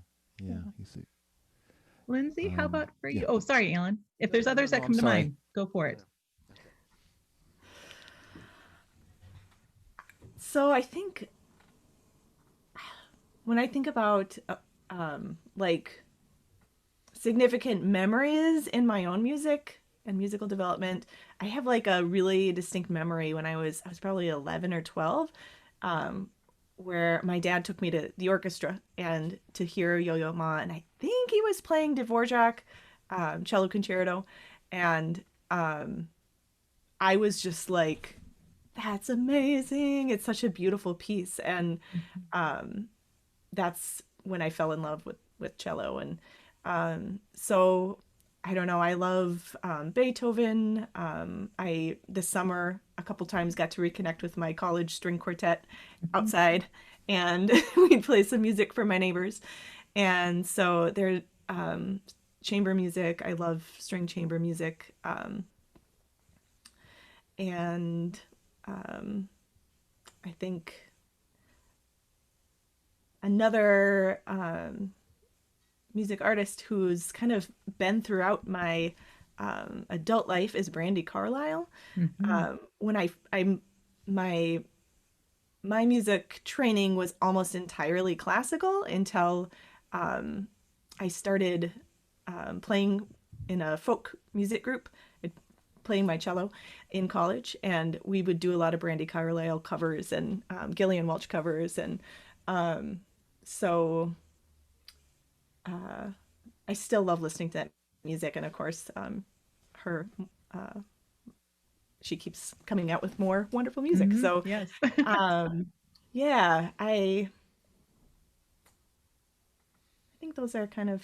Lindsay, how about for you? Oh, sorry, Alan. If there's others that come to mind, go for it.
So I think when I think about significant memories in my own music and musical development, I have a really distinct memory when I was probably 11 or 12, where my dad took me to the orchestra and to hear Yo-Yo Ma, and I think he was playing Dvorak cello concerto, and I was just like, that's amazing. It's such a beautiful piece. And that's when I fell in love with cello. And so I don't know, I love Beethoven. This summer a couple times got to reconnect with my college string quartet outside, and we'd play some music for my neighbors. And so there, chamber music, I love string chamber music. I think another music artist who's kind of been throughout my adult life is Brandy Carlisle. When my music training was almost entirely classical until I started playing in a folk music group, playing my cello in college, and we would do a lot of Brandy Carlisle covers and Gillian Welch covers, and so I still love listening to that music, and of course she keeps coming out with more wonderful music. So
yes.
I think those are kind of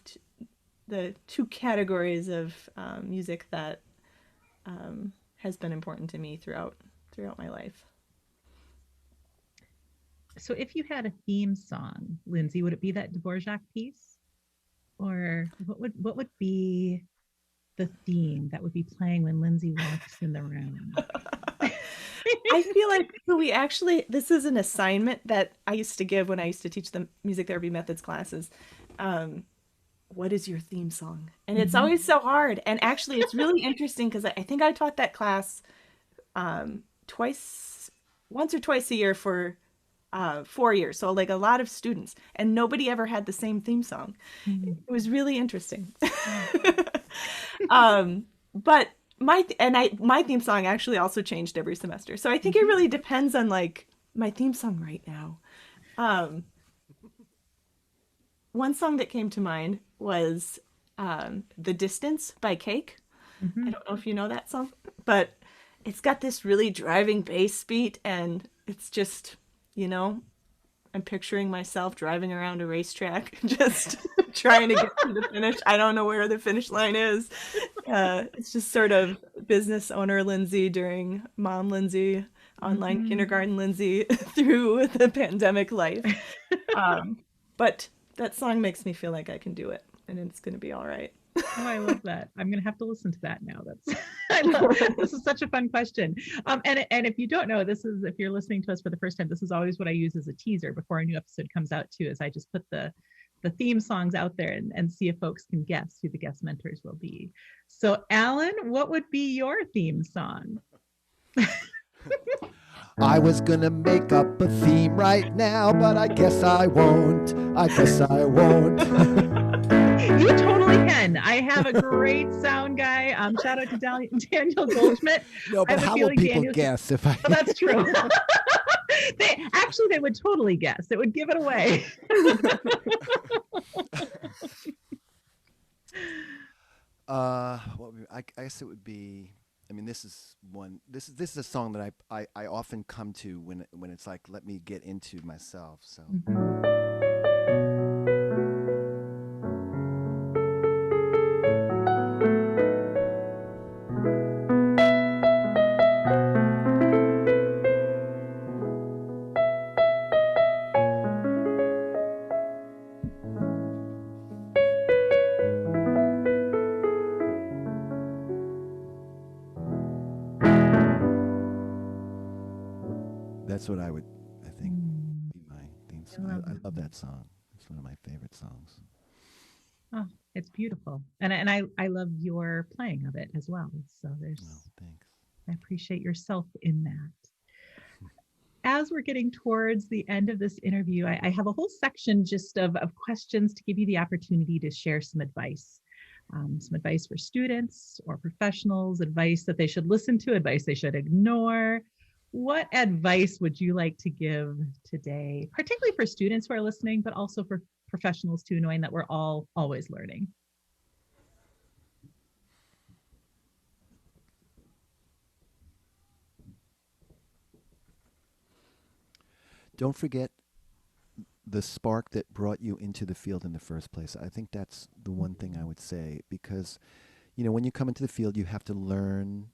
the two categories of music that has been important to me throughout my life.
So if you had a theme song, Lindsay, would it be that Dvorak piece? Or what would be the theme that would be playing when Lindsay walks in the room?
I feel like this is an assignment that I used to give when I used to teach the music therapy methods classes. What is your theme song? And it's always so hard. And actually, it's really interesting because I think I taught that class once or twice a year for 4 years. So a lot of students, and nobody ever had the same theme song. It was really interesting. But my theme song actually also changed every semester. So I think it really depends on my theme song right now. One song that came to mind was The Distance by Cake. I don't know if you know that song, but it's got this really driving bass beat, and it's just, I'm picturing myself driving around a racetrack, just trying to get to the finish. I don't know where the finish line is. It's just sort of business owner Lindsay during mom Lindsay, online kindergarten Lindsay through the pandemic life. But that song makes me feel like I can do it, and it's going to be all right.
Oh, I love that. I'm going to have to listen to that now. This is such a fun question. And if you don't know, if you're listening to us for the first time, this is always what I use as a teaser before a new episode comes out too, is I just put the theme songs out there and see if folks can guess who the guest mentors will be. So Alan, what would be your theme song?
I was gonna make up a theme right now, but I guess I won't. I guess I won't.
You totally can. I have a great sound guy. Shout out to Daniel Goldschmidt.
No, but how will people guess if I...
Oh, that's true. They would totally guess. It would give it away.
I guess it would be... I mean, this is a song that I often come to when it's like, let me get into myself. So. That's what I think, be my theme song. I love that song. It's one of my favorite songs.
Oh, it's beautiful. And I love your playing of it as well. So
thanks.
I appreciate yourself in that. As we're getting towards the end of this interview, I have a whole section just of questions to give you the opportunity to share some advice. Some advice for students or professionals, advice that they should listen to, advice they should ignore. What advice would you like to give today, particularly for students who are listening, but also for professionals too, knowing that we're all always learning?
Don't forget the spark that brought you into the field in the first place. I think that's the one thing I would say, because, when you come into the field, you have to learn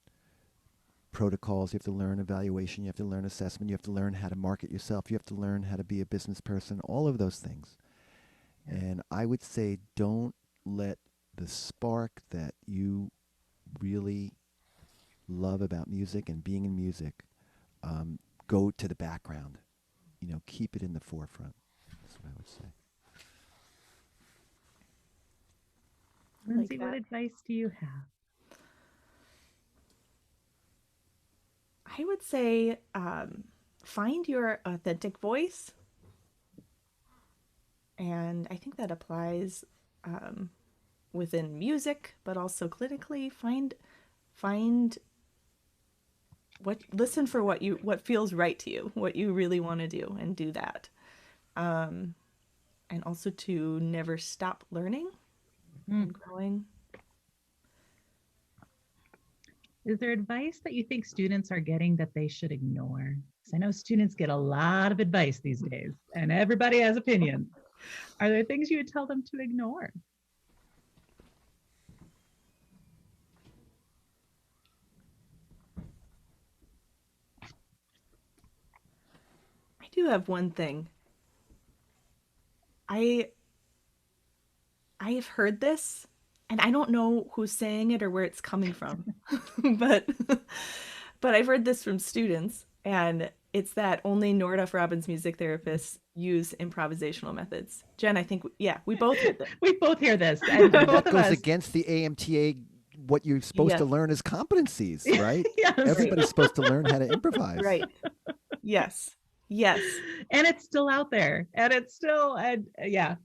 protocols, you have to learn evaluation, you have to learn assessment, you have to learn how to market yourself, you have to learn how to be a business person, all of those things. Yeah. And I would say, don't let the spark that you really love about music and being in music go to the background. Keep it in the forefront. That's what I would say.
Lindsay, what advice do you have?
I would say find your authentic voice. And I think that applies within music, but also clinically. Listen for what feels right to you, what you really want to do, and do that. And also to never stop learning and growing.
Is there advice that you think students are getting that they should ignore? Because I know students get a lot of advice these days, and everybody has opinions. Are there things you would tell them to ignore?
I do have one thing. I have heard this, and I don't know who's saying it or where it's coming from, but I've heard this from students, and it's that only Nordoff-Robbins music therapists use improvisational methods. Jen, I think, we both hear this.
We both hear this. And
that goes against the AMTA, what you're supposed to learn as competencies, right?
Yes.
Everybody's supposed to learn how to improvise.
Right. Yes.
And it's still out there. And it's still, yes.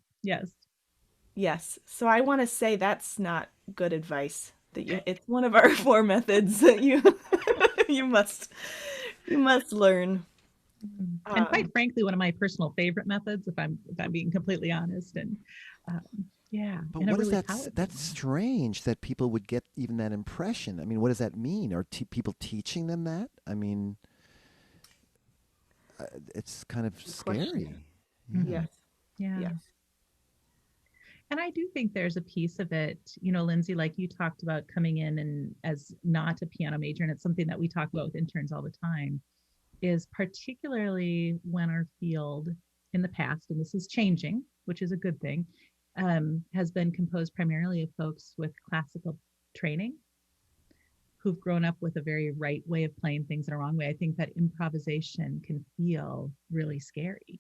Yes. So I want to say that's not good advice. It's one of our 4 methods that you must learn.
And quite frankly, one of my personal favorite methods, if I'm being completely honest. And
but what is that? That's strange that people would get even that impression. I mean, what does that mean? Are people teaching them that? I mean, it's kind of scary.
Yes.
Yeah.
Yes.
And I do think there's a piece of it, Lindsay, like you talked about coming in and as not a piano major, and it's something that we talk about with interns all the time, is particularly when our field in the past, and this is changing, which is a good thing, has been composed primarily of folks with classical training who've grown up with a very right way of playing things in a wrong way. I think that improvisation can feel really scary.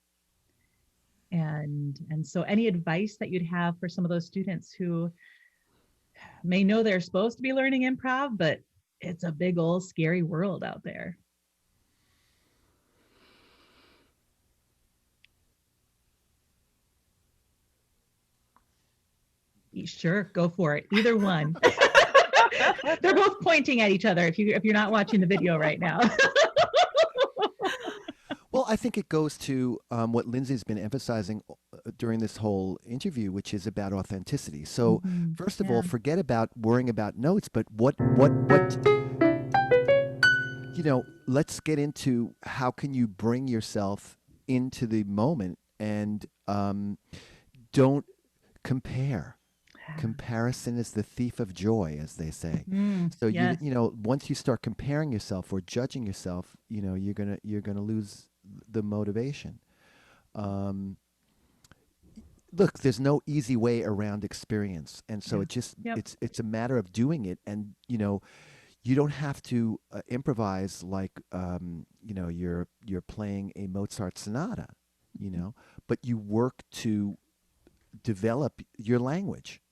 And so any advice that you'd have for some of those students who may know they're supposed to be learning improv, but it's a big old scary world out there? Sure, go for it. Either one. They're both pointing at each other if you're not watching the video right now.
Well, I think it goes to what Lindsay's been emphasizing during this whole interview, which is about authenticity. So, first of all, forget about worrying about notes, but what, let's get into how can you bring yourself into the moment and don't compare. Comparison is the thief of joy, as they say. So
yes.
Once you start comparing yourself or judging yourself, you're gonna lose the motivation. Look, there's no easy way around experience, and so it's a matter of doing it. And you don't have to improvise like you're playing a Mozart sonata, but you work to develop your language,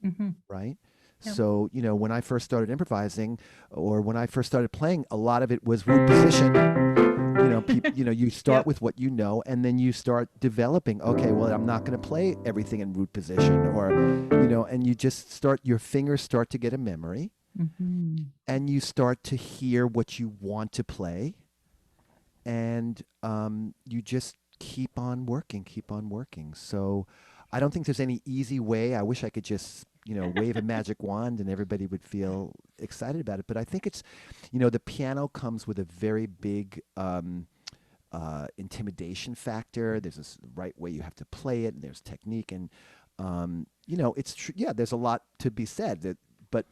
right? Yep. So, when I first started improvising or when I first started playing, a lot of it was root position. You start with what you know, and then you start developing, okay, well, I'm not going to play everything in root position, or, and you just your fingers start to get a memory, and you start to hear what you want to play, and you just keep on working. So I don't think there's any easy way. I wish I could just, wave a magic wand and everybody would feel excited about it. But I think it's, the piano comes with a very big intimidation factor. There's this right way you have to play it, and there's technique. And, it's true. Yeah, there's a lot to be said. But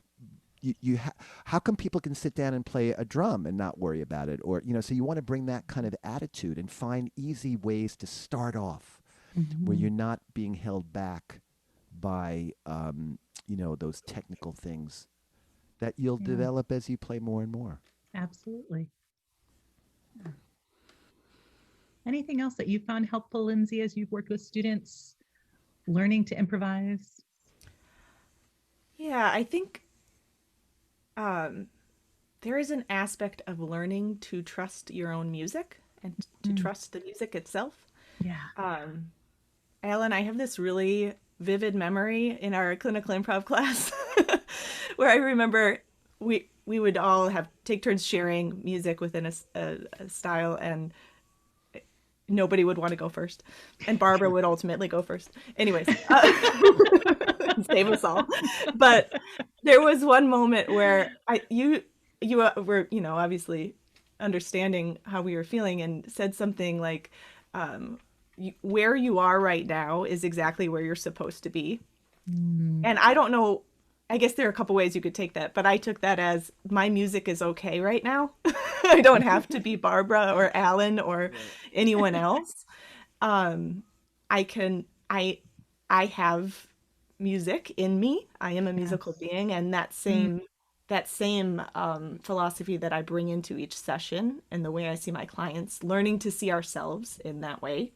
how come people can sit down and play a drum and not worry about it? Or, so you want to bring that kind of attitude and find easy ways to start off. Where you're not being held back by, those technical things that you'll develop as you play more and more.
Absolutely. Yeah. Anything else that you found helpful, Lindsay, as you've worked with students learning to improvise?
Yeah, I think there is an aspect of learning to trust your own music and to trust the music itself.
Yeah.
Alan, I have this really vivid memory in our clinical improv class where I remember we would all take turns sharing music within a style, and nobody would want to go first, and Barbara would ultimately go first. Anyways, save us all. But there was one moment where you were obviously understanding how we were feeling and said something like, where you are right now is exactly where you're supposed to be. And I don't know, I guess there are a couple ways you could take that, but I took that as my music is okay right now. I don't have to be Barbara or Alan or anyone else. I have music in me. I am a musical being, and that same philosophy that I bring into each session and the way I see my clients, learning to see ourselves in that way,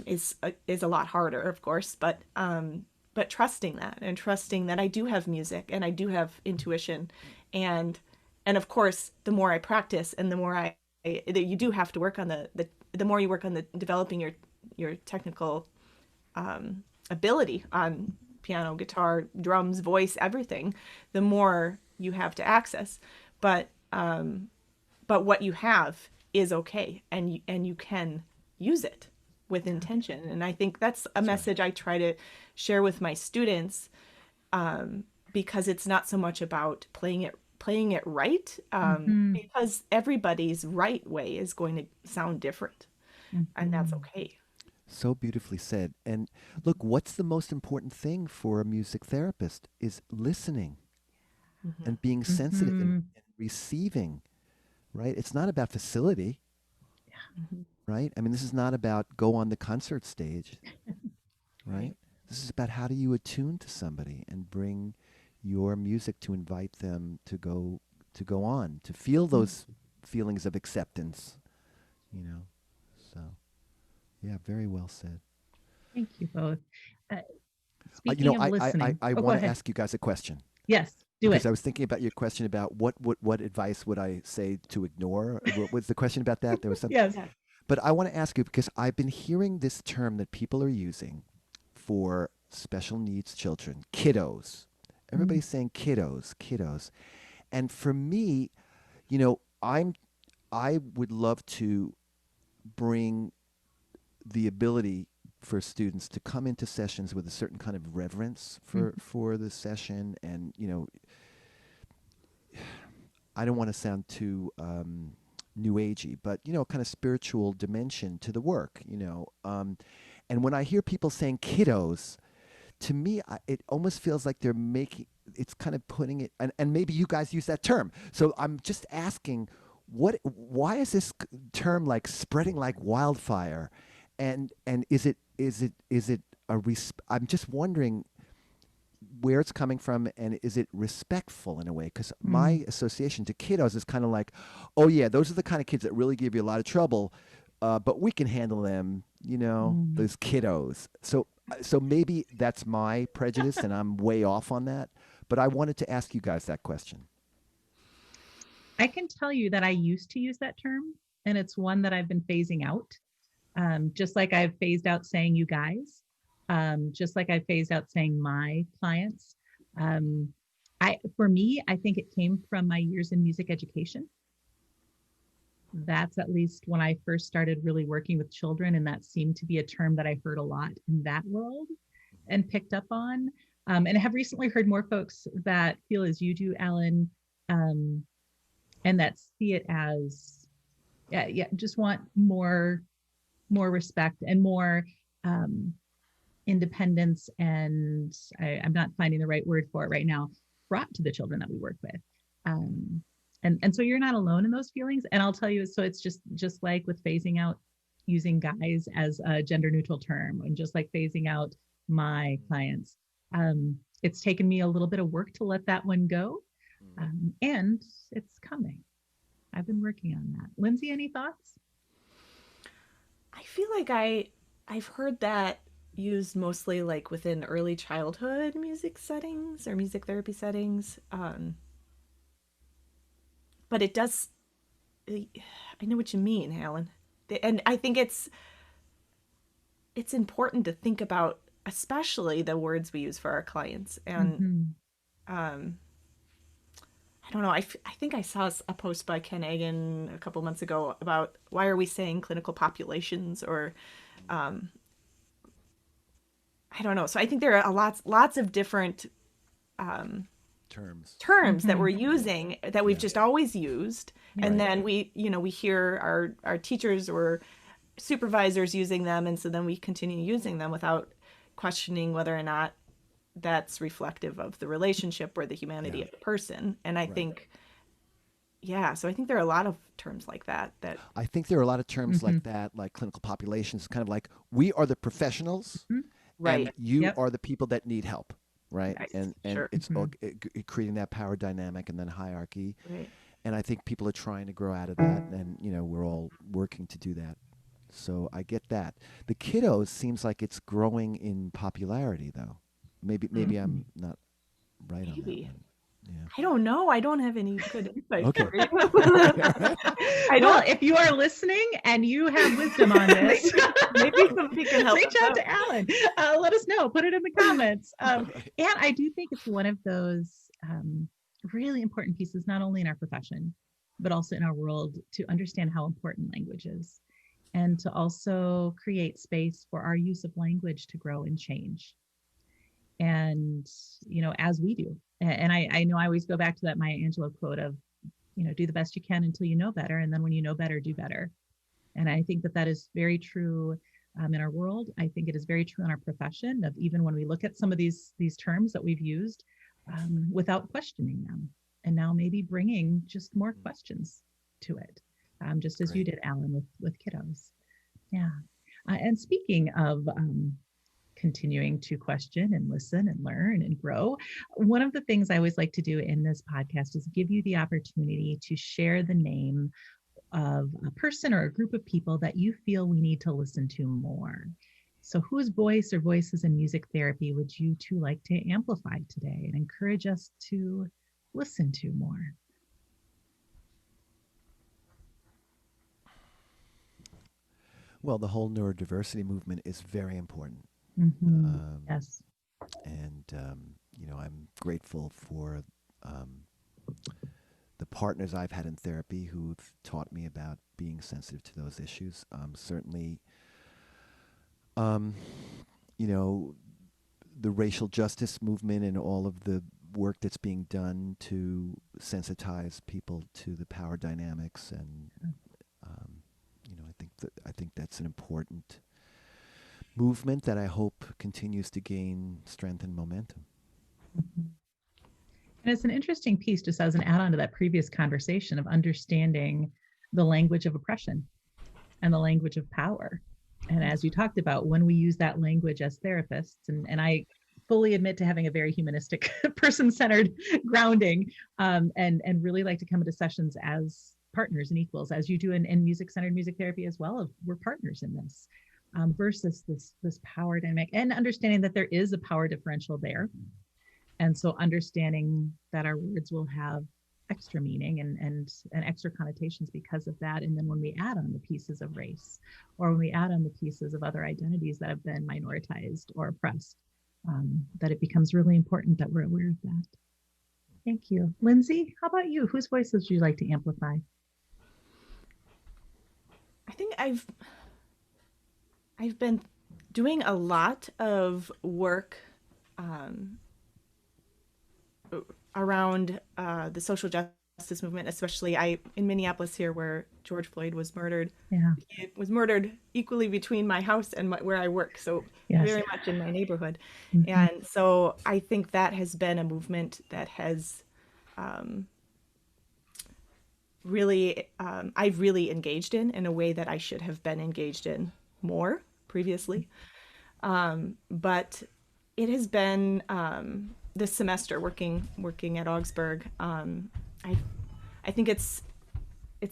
is a lot harder, of course, but trusting that I do have music and I do have intuition, and of course, the more I practice and the more you do have to work on the more you work on the developing your technical ability on piano, guitar, drums, voice, everything, the more you have to access, but what you have is okay, and you can use it with intention. And I think that's a message I try to share with my students, because it's not so much about playing it right, because everybody's right way is going to sound different, and that's okay.
So beautifully said. And look, what's the most important thing for a music therapist is listening and being sensitive and receiving, right? It's not about facility. Right? I mean, this is not about go on the concert stage, right? This is about how do you attune to somebody and bring your music to invite them to go on, to feel those feelings of acceptance, So, yeah, very well said.
Thank you both. Speaking of listening,
I want to ask you guys a question.
Yes, do it.
Because I was thinking about your question about what advice would I say to ignore? What was the question about that? There was something.
Yes.
But I want to ask you, because I've been hearing this term that people are using for special needs children, kiddos. Everybody's saying kiddos, kiddos. And for me, you know, I would love to bring the ability for students to come into sessions with a certain kind of reverence for the session. And, you know, I don't want to sound too new agey, but, you know, kind of spiritual dimension to the work, you know. And when I hear people saying kiddos, to me, it almost feels like they're making, it's kind of putting it, and maybe you guys use that term. So I'm just asking, why is this term like spreading like wildfire? And is it I'm just wondering where it's coming from, and is it respectful in a way? Because my association to kiddos is kind of like, oh yeah, those are the kind of kids that really give you a lot of trouble, but we can handle them, you know, those kiddos. So maybe that's my prejudice, and I'm way off on that. But I wanted to ask you guys that question.
I can tell you that I used to use that term, and it's one that I've been phasing out. Just like I've phased out saying you guys, just like I phased out saying my clients. For me, I think it came from my years in music education. That's at least when I first started really working with children, and that seemed to be a term that I heard a lot in that world and picked up on. And have recently heard more folks that feel as you do, Alan, and that see it as, just want more respect and more independence, and I'm not finding the right word for it right now, brought to the children that we work with. And so you're not alone in those feelings. And I'll tell you, so it's just like with phasing out using guys as a gender neutral term, and just like phasing out my clients. It's taken me a little bit of work to let that one go. And it's coming. I've been working on that. Lindsay, any thoughts?
I feel like I've heard that used mostly like within early childhood music settings or music therapy settings. But it does, I know what you mean, Alan. And I think it's important to think about, especially the words we use for our clients. And I don't know, I think I saw a post by Ken Egan a couple months ago about why are we saying clinical populations, or I don't know. So I think there are lots of different terms that we're using that we've just always used. And then we hear our teachers or supervisors using them, and so then we continue using them without questioning whether or not that's reflective of the relationship or the humanity of the person. And I think so I think there are a lot of terms like that
I think there are a lot of terms like that, like clinical populations, kind of like we are the professionals, and you are the people that need help. Right. And it's creating that power dynamic and then hierarchy. Right. And I think people are trying to grow out of that. And, you know, we're all working to do that. So I get that. The kiddos seems like it's growing in popularity, though. Maybe I'm not right on that one. Yeah.
I don't know. I don't have any good insight.
Okay.
Well, if you are listening and you have wisdom on this,
maybe somebody can help.
Reach out to Alan. Let us know. Put it in the comments. And I do think it's one of those really important pieces, not only in our profession, but also in our world, to understand how important language is, and to also create space for our use of language to grow and change. And, you know, as we do. And I know I always go back to that Maya Angelou quote of, you know, do the best you can until you know better. And then when you know better, do better. And I think that is very true in our world. I think it is very true in our profession, of even when we look at some of these terms that we've used without questioning them. And now maybe bringing just more questions to it, just as you did, Alan, with kiddos. Yeah. And speaking of continuing to question and listen and learn and grow, one of the things I always like to do in this podcast is give you the opportunity to share the name of a person or a group of people that you feel we need to listen to more. So whose voice or voices in music therapy would you two like to amplify today and encourage us to listen to more?
Well, the whole neurodiversity movement is very important.
Yes.
And, I'm grateful for the partners I've had in therapy who've taught me about being sensitive to those issues. Certainly, you know, the racial justice movement and all of the work that's being done to sensitize people to the power dynamics, and I think that's an important movement that I hope continues to gain strength and momentum.
Mhm. And it's an interesting piece, just as an add-on to that previous conversation, of understanding the language of oppression and the language of power. And as you talked about, when we use that language as therapists, and I fully admit to having a very humanistic, person-centered grounding, and really like to come into sessions as partners and equals, as you do in music-centered music therapy as well. We're partners in this, versus this power dynamic, and understanding that there is a power differential there. And so understanding that our words will have extra meaning and extra connotations because of that. And then when we add on the pieces of race, or when we add on the pieces of other identities that have been minoritized or oppressed, that it becomes really important that we're aware of that. Thank you. Lindsay, how about you? Whose voices would you like to amplify?
I think I've been doing a lot of work around the social justice movement, especially in Minneapolis here, where George Floyd was murdered.
Yeah.
He was murdered equally between my house and where I work, so
Yes.
very much in my neighborhood.
Mm-hmm.
And so I think that has been a movement that has I've really engaged in a way that I should have been engaged in more previously. But it has been this semester working at Augsburg. I think it's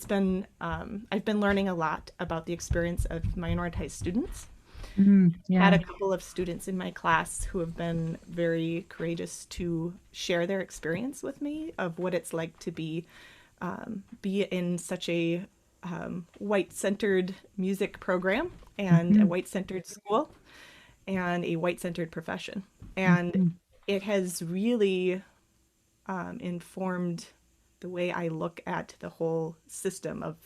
been I've been learning a lot about the experience of minoritized students.
Yeah.
Had a couple of students in my class who have been very courageous to share their experience with me of what it's like to be in such a white-centered music program, and a white-centered school, and a white-centered profession. And it has really informed the way I look at the whole system of,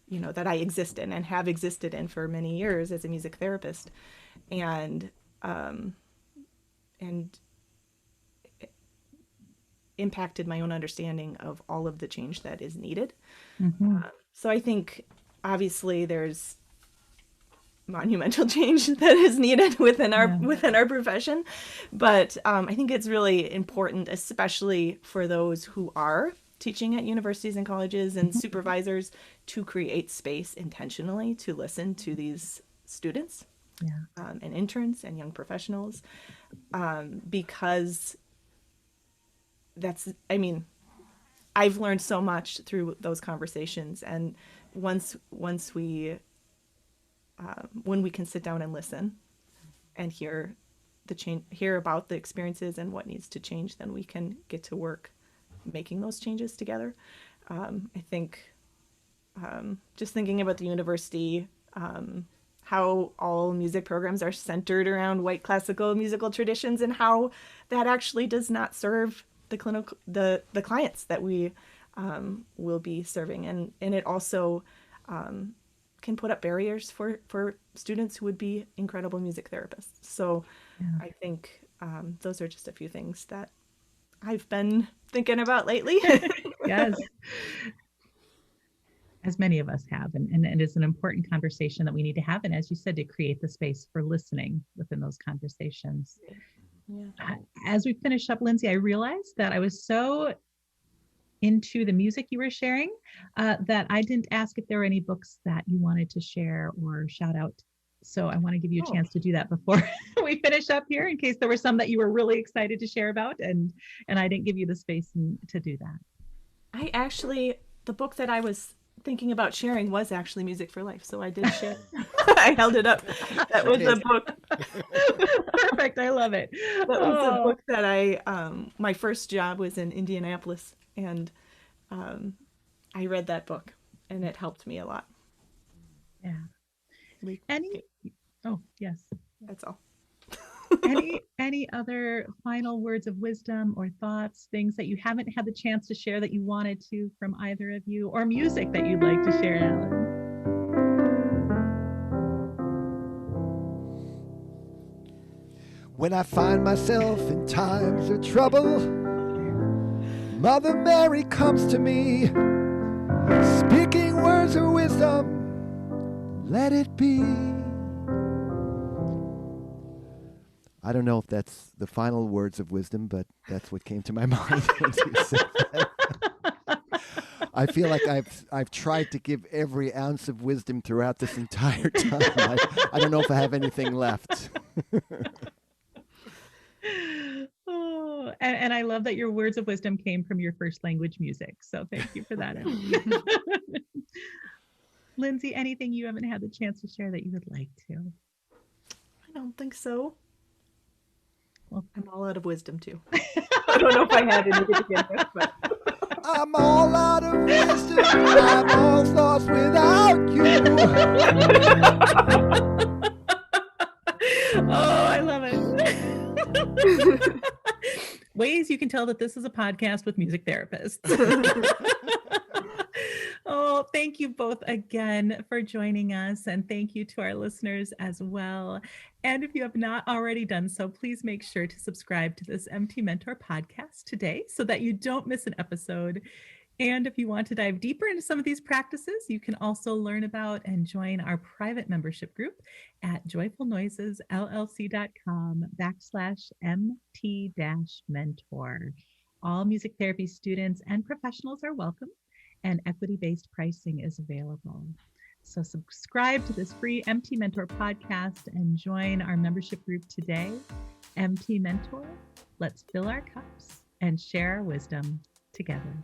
that I exist in and have existed in for many years as a music therapist. And impacted my own understanding of all of the change that is needed. So I think obviously there's monumental change that is needed within our profession, but I think it's really important, especially for those who are teaching at universities and colleges and supervisors, to create space intentionally to listen to these students and interns and young professionals, because I've learned so much through those conversations. And once we when we can sit down and listen and hear about the experiences and what needs to change, then we can get to work making those changes together. I think just thinking about the university, how all music programs are centered around white classical musical traditions, and how that actually does not serve the clients that we will be serving, and it also can put up barriers for students who would be incredible music therapists. So I think those are just a few things that I've been thinking about lately.
Yes. As many of us have, and it is an important conversation that we need to have. And as you said, to create the space for listening within those conversations. Yeah. As we finish up, Lindsay, I realized that I was so into the music you were sharing that I didn't ask if there were any books that you wanted to share or shout out. So I want to give you a chance to do that before we finish up here, in case there were some that you were really excited to share about, and I didn't give you the space to do that.
The book that I was thinking about sharing was actually Music for Life, so I did share. I held it up. That was the book.
Perfect. I love it.
That was the book that my first job was in Indianapolis, and I read that book, and it helped me a lot.
Yeah. Oh, yes.
That's all.
Any other final words of wisdom or thoughts, things that you haven't had the chance to share that you wanted to from either of you, or music that you'd like to share, Alan?
When I find myself in times of trouble, Mother Mary comes to me, speaking words of wisdom, let it be. I don't know if that's the final words of wisdom, but that's what came to my mind when you said that. I feel like I've tried to give every ounce of wisdom throughout this entire time. I don't know if I have anything left.
Oh, and I love that your words of wisdom came from your first language, music. So thank you for that. Lindsay, anything you haven't had the chance to share that you would like to?
I don't think so.
Well,
I'm all out of wisdom too. I don't know if I had any to begin with, but
I'm all out of wisdom. I'm all lost without you.
Oh, I love it. Ways you can tell that this is a podcast with music therapists. Oh, thank you both again for joining us. And thank you to our listeners as well. And if you have not already done so, please make sure to subscribe to this MT Mentor podcast today so that you don't miss an episode. And if you want to dive deeper into some of these practices, you can also learn about and join our private membership group at joyfulnoisesllc.com/MT-mentor. All music therapy students and professionals are welcome, and equity-based pricing is available. So subscribe to this free MT Mentor podcast and join our membership group today. MT Mentor, let's fill our cups and share our wisdom together.